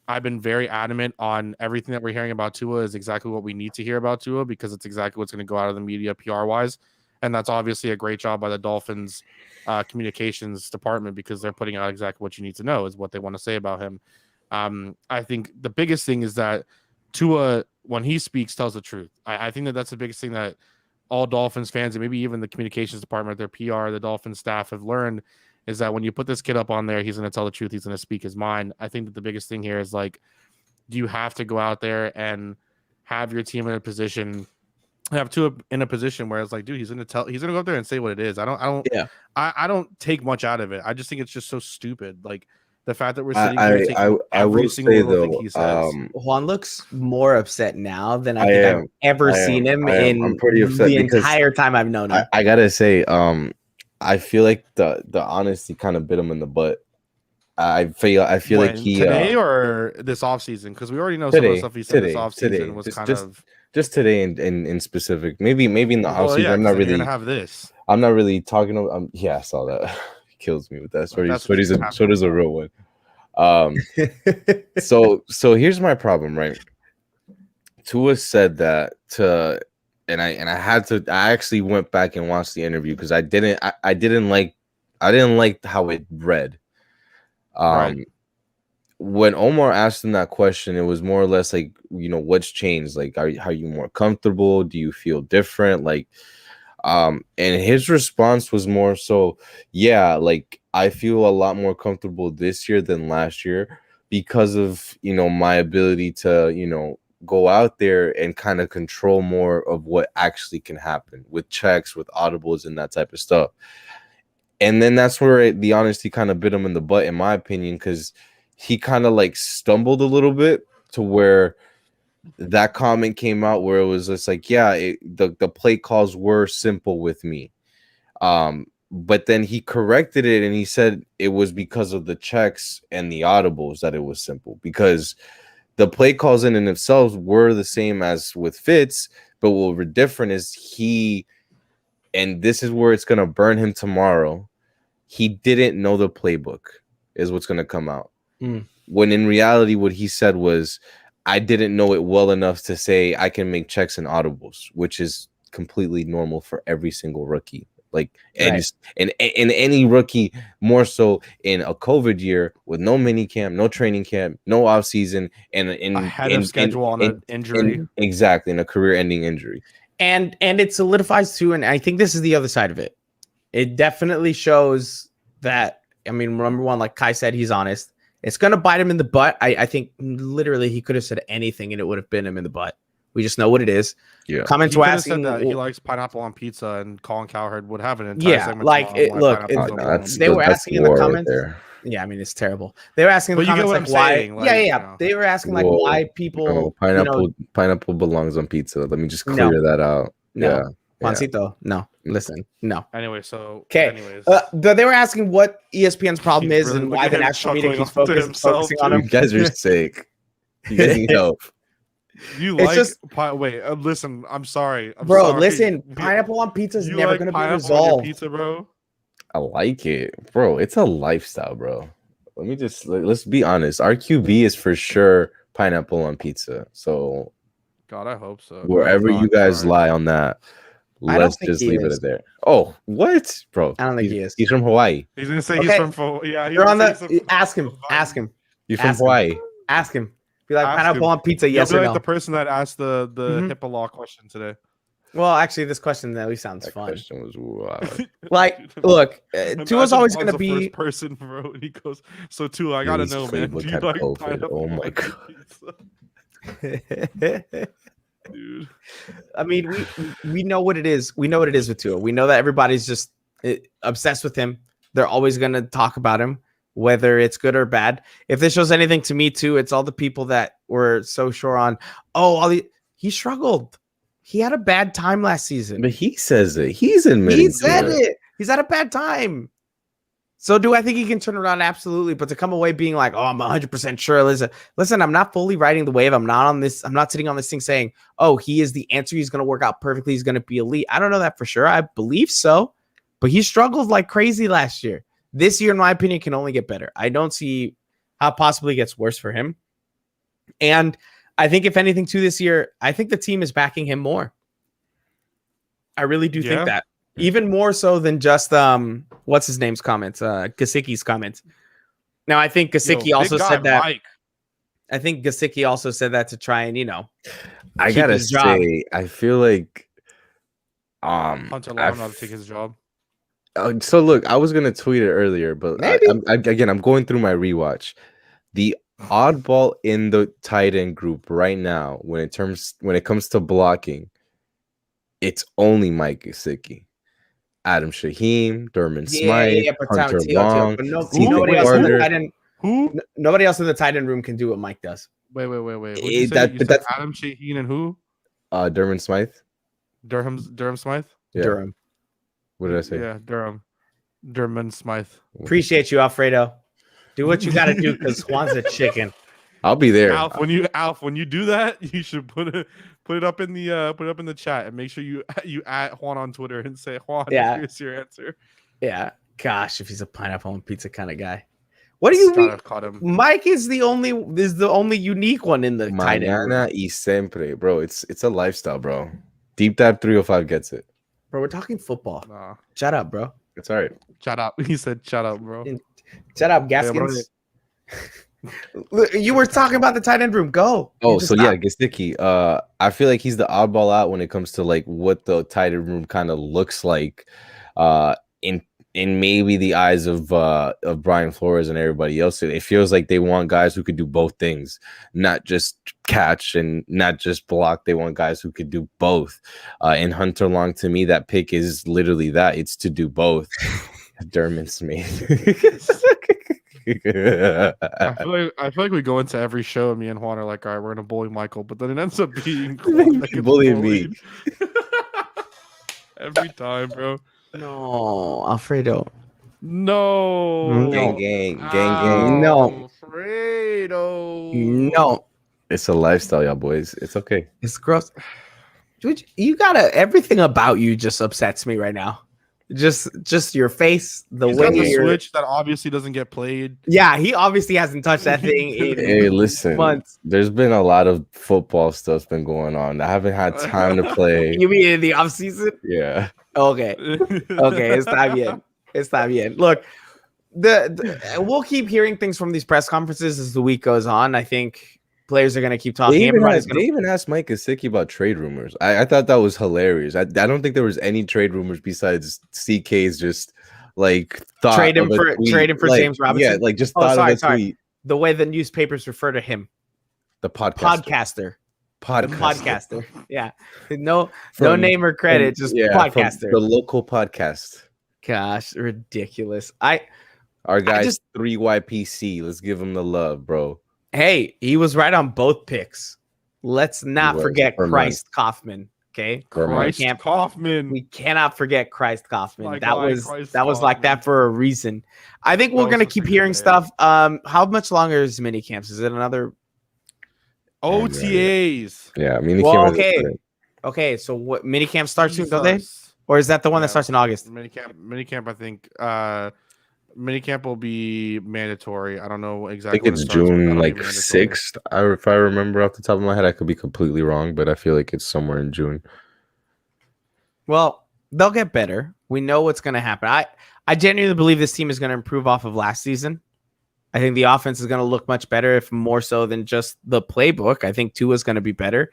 I've been very adamant on everything that we're hearing about Tua is exactly what we need to hear about Tua because it's exactly what's going to go out of the media PR-wise. And that's obviously a great job by the Dolphins communications department because they're putting out exactly what you need to know is what they want to say about him. I think the biggest thing is that Tua, when he speaks, tells the truth. I think that's the biggest thing that all Dolphins fans and maybe even the communications department, their PR, the Dolphins staff have learned is that when you put this kid up on there, he's going to tell the truth. He's going to speak his mind. I think that the biggest thing here is like, do you have to go out there and have your team in a position, have Tua in a position where it's like, dude, he's going to go up there and say what it is. I don't take much out of it. I just think it's just so stupid. Like the fact that we're sitting here taking every single little thing he says. Juan looks more upset now than I think I've ever seen him in I'm pretty upset the entire time I've known him. I gotta say, I feel like the honesty kind of bit him in the butt. I feel like he today or this offseason, because we already know some of the stuff he said this offseason was just today in specific. Maybe in the offseason. Yeah, I'm not really gonna have this. I'm not really talking about. Yeah, I saw that. Kills me with that. So does a real one. So here's my problem, right? Tua said that to. And I actually went back and watched the interview because I didn't like how it read. Right. When Omar asked him that question, it was more or less like, what's changed? Like, are you more comfortable? Do you feel different? Like, and his response was more so, yeah, like I feel a lot more comfortable this year than last year because of, my ability to, go out there and kind of control more of what actually can happen with checks, with audibles and that type of stuff. And then that's where the honesty kind of bit him in the butt, in my opinion, because he kind of like stumbled a little bit to where that comment came out where it was just like, yeah, the play calls were simple with me. But then he corrected it and he said it was because of the checks and the audibles that it was simple because the play calls in themselves were the same as with Fitz, but what were different is and this is where it's going to burn him tomorrow. He didn't know the playbook is what's going to come out. When in reality, what he said was, I didn't know it well enough to say I can make checks and audibles, which is completely normal for every single rookie. Like, and any rookie, more so in a COVID year with no mini camp, no training camp, no off season, and ahead of schedule on an injury, exactly, in a career-ending injury, and it solidifies too. And I think this is the other side of it. It definitely shows that. I mean, number one, like Kai said, he's honest. It's gonna bite him in the butt. I think literally he could have said anything and it would have been him in the butt. We just know what it is. Yeah. Comments were asking that he likes pineapple on pizza, and Colin Cowherd would have an entire segment. They were asking in the comments. Yeah, I mean it's terrible. They were asking in But the you get comments what like I'm why. saying, Yeah, like, yeah, you yeah. know. They were asking like Whoa. why people. Pineapple belongs on pizza. Let me just No. clear that out. No. Yeah. Pancito. No. Listen. No. Anyway, so Okay. anyways, They were asking what ESPN's problem is Really and look why at the him national media chuckling keeps onto himself, focusing on too. You him. guys are sick. You guys need help. you It's like just- wait, listen, I'm sorry. Bro, sorry. listen, pineapple on pizza is You never like going to be pineapple on your resolved. pizza, bro? I like it, bro. It's a lifestyle, bro. Let's be honest. Our QB is for sure pineapple on pizza. So God, I hope so. wherever God, you guys sorry. lie on that, I don't let's think just he leave is. it there. Oh, what, bro? I don't think he is. He's from Hawaii. He's gonna say Okay. he's from yeah. He's You're on gonna say the. Ask him. Ask him. You're from Ask him. Hawaii. Ask him. Be like Ask pineapple him. on pizza, You'll yes be or like no? the person that asked the Mhm. HIPAA law question today. Well, actually, this question at least sounds That fun. question was wild. Like, Dude, look, imagine Tua's always Juan's going to the be. first person, bro. And he goes, "So Tua, I gotta His know, man. playbook Do you had like COVID. pineapple Oh my on God. pizza?" Dude? I mean, we know what it is. We know what it is with Tua. We know that everybody's just obsessed with him. They're always going to talk about him, whether it's good or bad. If this shows anything to me too, it's all the people that were so sure on. He struggled. He had a bad time last season. But he says it. He's admitting. He said it. He's had a bad time. So do I think he can turn around? Absolutely. But to come away being like, oh, I'm 100% sure. Listen, I'm not fully riding the wave. I'm not sitting on this thing saying, oh, he is the answer. He's going to work out perfectly. He's going to be elite. I don't know that for sure. I believe so. But he struggled like crazy last year. This year, in my opinion, can only get better. I don't see how it possibly gets worse for him. And I think if anything too this year, I think the team is backing him more. I really do think that. Even more so than just what's his name's comments, Gesicki's comments. Now I think Gesicki also said that. Mike. I think Gesicki also said that to try and I keep gotta his job. say, I feel like Hunter Long not to take his job. So look, I was gonna tweet it earlier, but I'm going through my rewatch. The oddball in the tight end group right now, when it comes to blocking, it's only Mike Gesicki. Adam Shaheem, Derman Smythe, Hunter Long, nobody else in the tight end. Who? Nobody else in the tight end room can do what Mike does. Wait. What you say? You said Adam Shaheen and who? Derman Smythe. Durham Smythe? Yeah. Durham. What did I say? Yeah, Durham Smythe. Appreciate you, Alfredo. Do what you got to do because Juan's a chicken. I'll be there. Alf, when you do that, you should put it up in the chat and make sure you at Juan on Twitter and say, Juan, here's your answer. Yeah. Gosh, if he's a pineapple and pizza kind of guy. What do you mean? Mike is the only unique one in the tight end. Mañana y siempre, bro. It's a lifestyle, bro. Deep Dive 305 gets it. Bro, we're talking football. Nah. Shut up, bro. It's all right. Shut up. He said, shut up, bro. Shut up, Gaskins. You were talking about the tight end room. Go. Oh, so yeah, Gesicki. I feel like he's the oddball out when it comes to like what the tight end room kind of looks like, in maybe the eyes of Brian Flores and everybody else. It feels like they want guys who could do both things, not just catch and not just block. They want guys who could do both. And Hunter Long, to me, that pick is literally that. It's to do both. Derman Smith. I feel like we go into every show and me and Juan are like, all right, we're gonna bully Michael, but then it ends up being bullying me every time, bro. No, Alfredo. No. Gang. No. Alfredo. No. It's a lifestyle, y'all boys. It's okay. It's gross. Dude, you gotta. Everything about you just upsets me right now. Just your face, He's way got the you're. switch that obviously doesn't get played. Yeah, he obviously hasn't touched that thing in Hey, listen. months. There's been a lot of football stuff's been going on. I haven't had time to play. You mean in the off season? Yeah. Okay. It's time yet. It's time yet. Look, we'll keep hearing things from these press conferences as the week goes on. I think players are going to keep talking. They even asked Mike Gesicki about trade rumors. I thought that was hilarious. I don't think there was any trade rumors besides CK's just like thought trade him for like, James Robinson. Yeah, like just thought of a tweet. The way the newspapers refer to him, the podcaster. Podcaster. Yeah, no name or credit, just podcaster. The local podcast. Gosh, ridiculous. Our guy's just 3YPC. Let's give him the love, bro. Hey, he was right on both picks. Let's not was, forget for Christ Kaufman. Okay, Christ Kaufman. we cannot forget Christ Kaufman. My That guy, was Christ like that Kaufman. for a reason. I think we're That was gonna such a keep good hearing pick. stuff. How much longer is mini camps? Is it another? OTAs. Yeah, I mean, Well, okay. So what mini camp starts soon, don't they? Jesus. Or is that the one that Yeah. starts in August? Minicamp. I think. Minicamp will be mandatory. I don't know I exactly. think when it's it starts, but June that'll be like mandatory. 6th. If I remember off the top of my head, I could be completely wrong, but I feel like it's somewhere in June. Well, they'll get better. We know what's going to happen. I genuinely believe this team is going to improve off of last season. I think the offense is going to look much better, if more so than just the playbook. I think Tua is going to be better.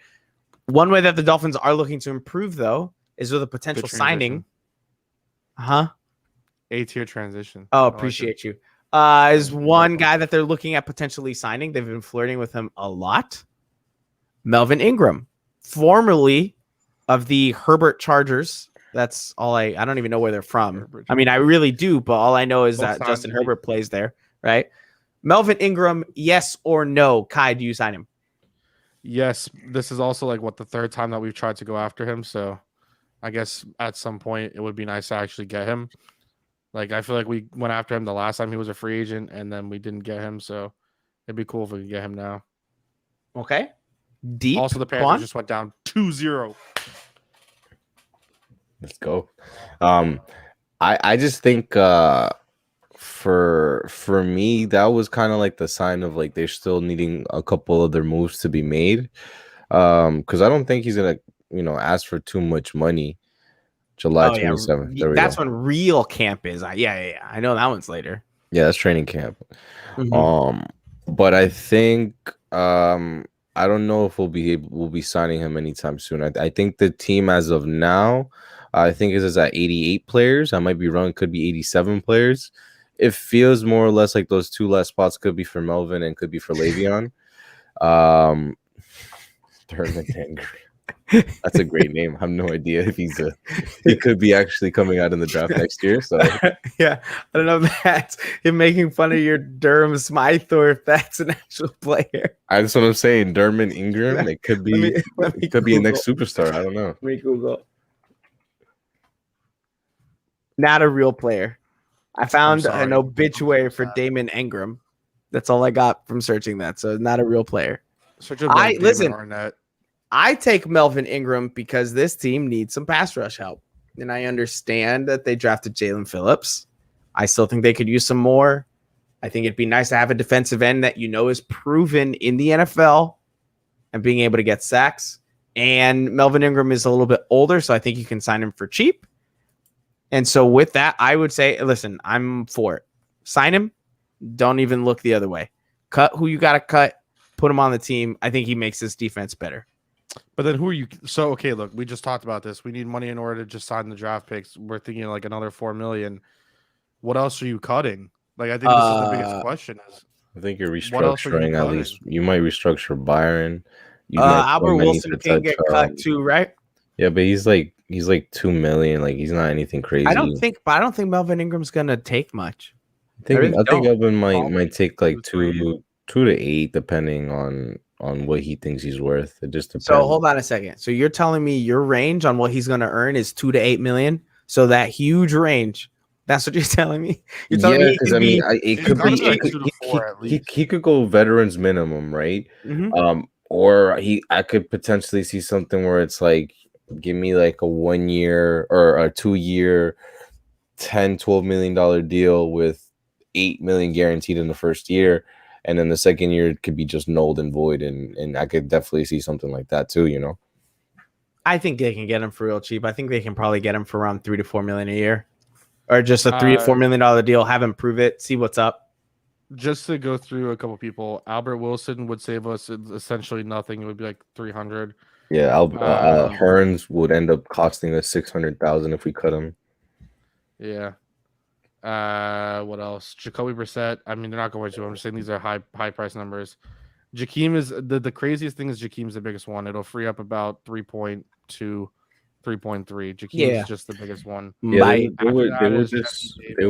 One way that the Dolphins are looking to improve, though, is with a potential signing. Huh? A-tier transition. Oh, I like it. appreciate you. Is one guy that they're looking at potentially signing. They've been flirting with him a lot. Melvin Ingram, formerly of the Herbert Chargers. That's all I don't even know where they're from. Herbert I mean, I really do, but all I know is Los that Justin Angeles. Herbert plays there, right? Melvin Ingram, yes or no? Kai, do you sign him? Yes, this is also like the third time that we've tried to go after him. So I guess at some point it would be nice to actually get him. Like, I feel like we went after him the last time he was a free agent and then we didn't get him. So it'd be cool if we could get him now. Okay. Deep. Also, the Panthers just went down 2-0. Let's go. I just think for me, that was kind of like the sign of like they're still needing a couple other moves to be made. Because I don't think he's gonna, ask for too much money. July 27th. There we That's go. when real camp is. Yeah. I know that one's later. Yeah, that's training camp. Mhm. But I think I don't know if we'll be signing him anytime soon. I think the team as of now, I think is at 88 players. I might be wrong. Could be 87 players. It feels more or less like those two last spots could be for Melvin and could be for Le'Veon. Dermot Angry. That's a great name. I have no idea if he could be actually coming out in the draft next year. So yeah, I don't know if that's him making fun of your Durham Smythe or if that's an actual player. That's what I'm saying. Dermot Ingram. It could be. It could be a next superstar. I don't know. Let me Google. Not a real player. I found an obituary for Damon Ingram. That's all I got from searching that. So not a real player. Arnett. I take Melvin Ingram because this team needs some pass rush help. And I understand that they drafted Jalen Phillips. I still think they could use some more. I think it'd be nice to have a defensive end that is proven in the NFL and being able to get sacks. And Melvin Ingram is a little bit older, so I think you can sign him for cheap. And so with that, I would say, listen, I'm for it. Sign him. Don't even look the other way. Cut who you got to cut. Put him on the team. I think he makes this defense better. But then who are you? So, okay, look, we just talked about this. We need money in order to just sign the draft picks. We're thinking like another $4 million. What else are you cutting? Like, I think this is the biggest question. I think you're restructuring at least. You might restructure Byron. Albert Wilson can get cut too, right? Yeah, but he's like $2 million. Like, he's not anything crazy. I don't think Melvin Ingram's gonna take much. I think Elvin might take like 2 to 8, depending on what he thinks he's worth. It just depends. So hold on a second. So you're telling me your range on what he's gonna earn is 2 to 8 million? So that huge range. That's what you're telling me. You're telling me because it could be he could go veterans minimum, right? Mm-hmm. Or I could potentially see something where it's like, give me like a 1 year or a 2 year, $10-12 million deal with $8 million guaranteed in the first year, and then the second year it could be just nulled and void, and I could definitely see something like that too. I think they can get him for real cheap. I think they can probably get him for around $3 to $4 million a year, or just a $3 to $4 million deal. Have him prove it, see what's up. Just to go through a couple people, Albert Wilson would save us essentially nothing. It would be like 300. Yeah, Hearns would end up costing us 600,000 if we cut him. Yeah. What else? Jacoby Brissett. I mean, they're not going to. I'm just saying these are high price numbers. Jakeem is the craziest thing is Jakeem's the biggest one. It'll free up about 3.2, 3.3. Jakeem's just the biggest one. Yeah, they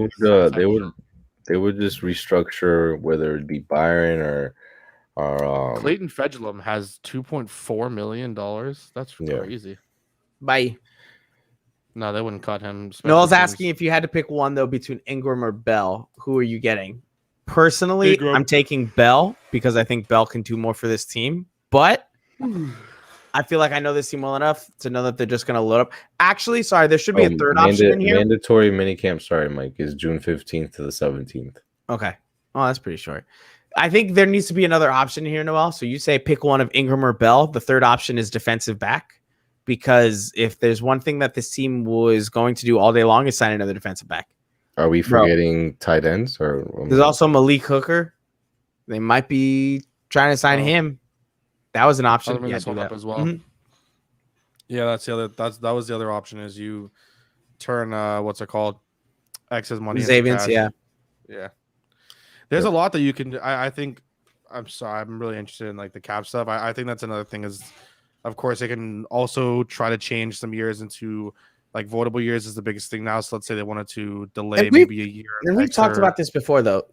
would They would just restructure, whether it be Byron or Clayton Fedulum has $2.4 million. That's Yeah. crazy. Bye. No, they wouldn't cut him. No, I was special asking teams. if you had to pick one though between Ingram or Bell. Who are you getting? Personally, Ingram. I'm taking Bell because I think Bell can do more for this team. But I feel like I know this team well enough to know that they're just going to load up. Actually, sorry, there should be a third option in here. Mandatory minicamp, sorry, Mike, is June 15th to the 17th. Okay. Oh, that's pretty short. I think there needs to be another option here, Noel. So you say pick one of Ingram or Bell. The third option is defensive back. Because if there's one thing that this team was going to do all day long is sign another defensive back. Are we forgetting tight ends? Or there's also Malik Hooker. They might be trying to sign him. That was an option. Yeah, do that as well. Mm-hmm. Yeah, that's the other. That was the other option. Is you turn what's it called? Excess money. Savings. Yeah. Yeah. There's a lot that you can. I think. I'm sorry. I'm really interested in like the cap stuff. I think that's another thing. Is of course they can also try to change some years into like votable years is the biggest thing now. So let's say they wanted to delay maybe a year. And we've talked about this before, though.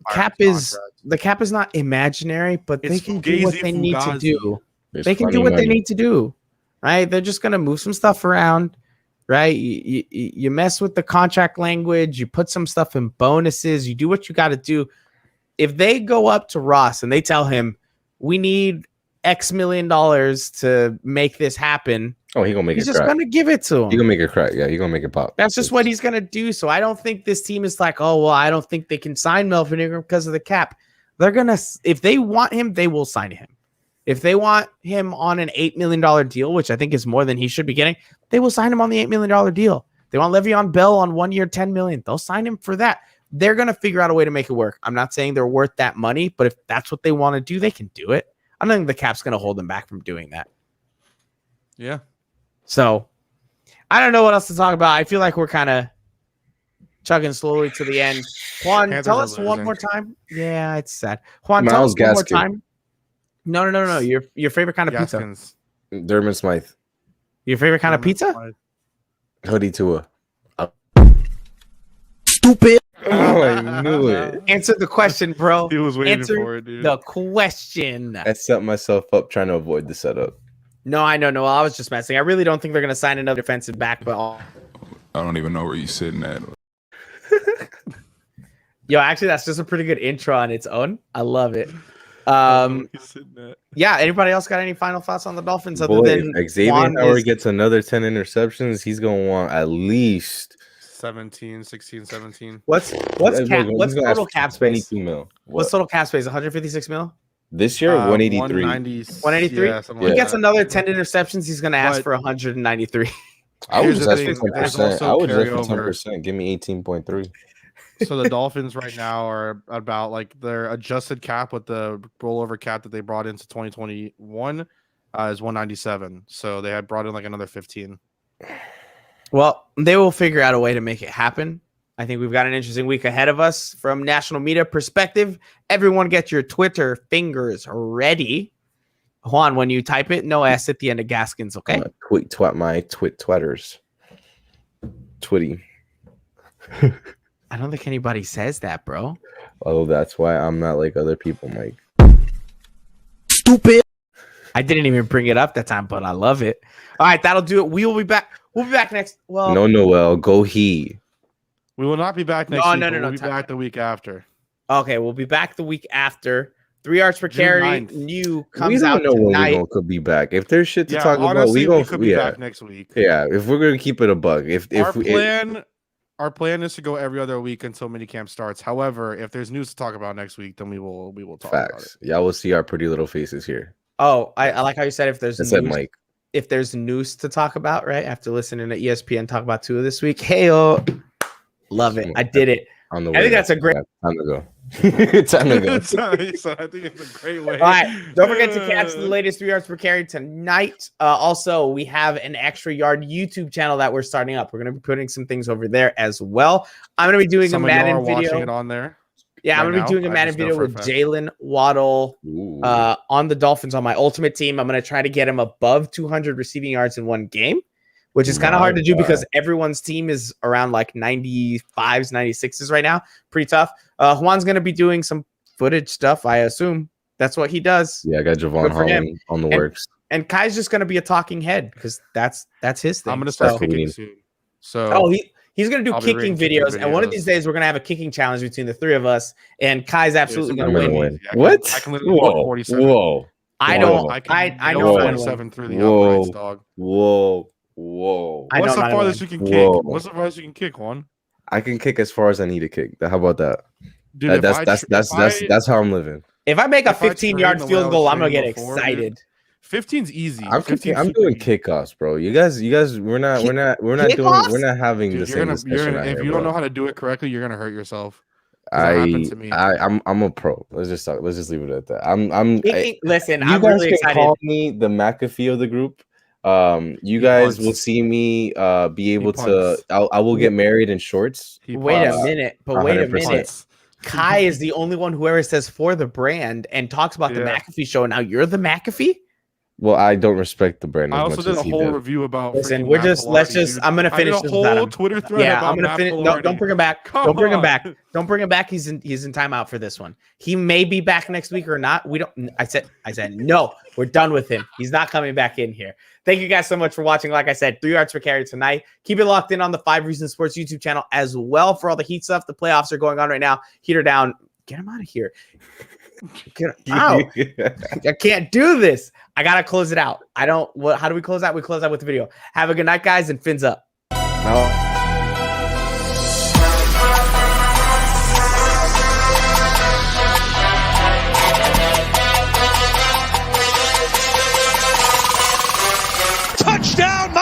The cap is not imaginary, but they can do what they need to do. They can do what they need to do, right? They're just gonna move some stuff around, right? You mess with the contract language, you put some stuff in bonuses, you do what you got to do. If they go up to Ross and they tell him, "We need X million dollars to make this happen," he's gonna make he's just gonna give it to him. He's gonna make it crack. Yeah, he's gonna make it pop. That's just what he's gonna do. So I don't think this team is like, oh well, I don't think they can sign Melvin Ingram because of the cap. They're gonna, if they want him, they will sign him. If they want him on an $8 million deal, which I think is more than he should be getting, they will sign him on the $8 million deal. They want Le'Veon Bell on 1 year, $10 million. They'll sign him for that. They're gonna figure out a way to make it work. I'm not saying they're worth that money, but if that's what they want to do, they can do it. I don't think the cap's gonna hold them back from doing that. Yeah. So I don't know what else to talk about. I feel like we're kind of chugging slowly to the end. Juan, tell us one more time. Yeah, it's sad. Juan, tell us one more time. No. Your favorite kind of pizza. Dermot Smythe. Your favorite kind of pizza? Hoodie Tua. Stupid. Oh, I knew it. Answer the question, bro. He was waiting for it, dude. The question. I set myself up trying to avoid the setup. No, I know. No, I was just messing. I really don't think they're going to sign another defensive back, but I don't even know where you're sitting at. Yo, actually, that's just a pretty good intro on its own. I love it. Yeah. Anybody else got any final thoughts on the Dolphins other than if Xavier Howard gets another 10 interceptions, he's going to want at least 16, 17. What's total cap space? What's total cap space? 156 mil? This year, 183. 183? Yeah, he gets another 10 interceptions, he's going to ask for 193. I would just ask for 10%. I would just ask for 10%. Give me 18.3. So the Dolphins right now are about like their adjusted cap with the rollover cap that they brought into 2021 is 197. So they had brought in like another 15. Well, they will figure out a way to make it happen. I think we've got an interesting week ahead of us from national media perspective. Everyone get your Twitter fingers ready. Juan, when you type it, no S at the end of Gaskins, okay? My twitters. Twitty. I don't think anybody says that, bro. Oh, that's why I'm not like other people, Mike. Stupid. I didn't even bring it up that time, but I love it. All right, that'll do it. We will be back. We'll be back next. Well, no, Noel, go he. We will not be back next week. No. We'll be back the week after. Okay, we'll be back the week after. 3 yards per carry. New comes out tonight. When we could be back. If there's shit to talk about, we could be back next week. Yeah, if we're gonna keep it a bug. Our plan is to go every other week until minicamp starts. However, if there's news to talk about next week, then we will talk about it. Y'all will see our pretty little faces here. Oh, I like how you said if there's news. Said Mike. If there's news to talk about, right? After listening to ESPN talk about Tua this week. Hey, love it. I did it. On the way. I think that's a great time to go. Time to go. So I think it's a great way. All right. Don't forget to catch the latest 3 yards per carry tonight. Also, we have an Extra Yard YouTube channel that we're starting up. We're going to be putting some things over there as well. I'm going to be doing a Madden video. Watching it on there. Yeah, I'm going to be doing a Madden video with Jalen Waddle on the Dolphins on my ultimate team. I'm going to try to get him above 200 receiving yards in one game. which is kind of My hard to do God. because everyone's team is around like 95s, 96s right now. Pretty tough. Juan's going to be doing some footage stuff, I assume. That's what he does. Yeah, I got Javon Good for him. Holland on the works. And Kai's just going to be a talking head because that's his thing. I'm gonna start That's what we kicking need. soon. So He's going to do I'll be kicking rating kicking videos. And one of videos. these days, we're going to have a kicking challenge between the three of us. And Kai's absolutely I'm going to gonna win. win. Yeah, I can- What? I can literally put Whoa. 47. Whoa. I Whoa. don't. I know Whoa. I'm going to win. 47 through the Whoa. uprights, dog. Whoa. Whoa. I What's know the I'm not farthest gonna you can Whoa. kick? What's the farthest you can kick, Juan? I can kick as far as I need to kick. How about that? Dude, That's how I'm living. If I make a If I 15-yard train the field way I goal, was I'm going to get training before, dude, excited. 15's easy. I'm 15's I'm super doing easy. kickoffs, bro. You guys, we're not having Dude, the same discussion out if here, you don't bro. know how to do it correctly, you're gonna hurt yourself. That happened to me. I'm a pro. Let's just leave it at that. Listen, You I'm guys really can excited. call me the McAfee of the group. You guys will see me be able to. I will get married in shorts. Wait a punts. minute. But wait a 100%. minute. Kai is the only one who ever says for the brand and talks about the Yeah. McAfee show. Now you're the McAfee? Well, I don't respect the brand. I as also much did as a he whole did. review about. Listen, freaking we're Matt just Pilardi, dude. I'm gonna finish I did this a without whole him. Twitter thread Yeah, about I'm gonna Matt finish. No, Pilardi. don't bring him back. Come Don't bring him on. back. Don't bring him back. He's in timeout for this one. He may be back next week or not. We don't. I said no. We're done with him. He's not coming back in here. Thank you guys so much for watching. Like I said, 3 yards per carry tonight. Keep it locked in on the 5 Reasons Sports YouTube channel as well for all the Heat stuff. The playoffs are going on right now. Heater down. Get him out of here. Get out. I can't do this. I gotta close it out. I don't. How do we close out? We close out with the video. Have a good night, guys, and fins up. Touchdown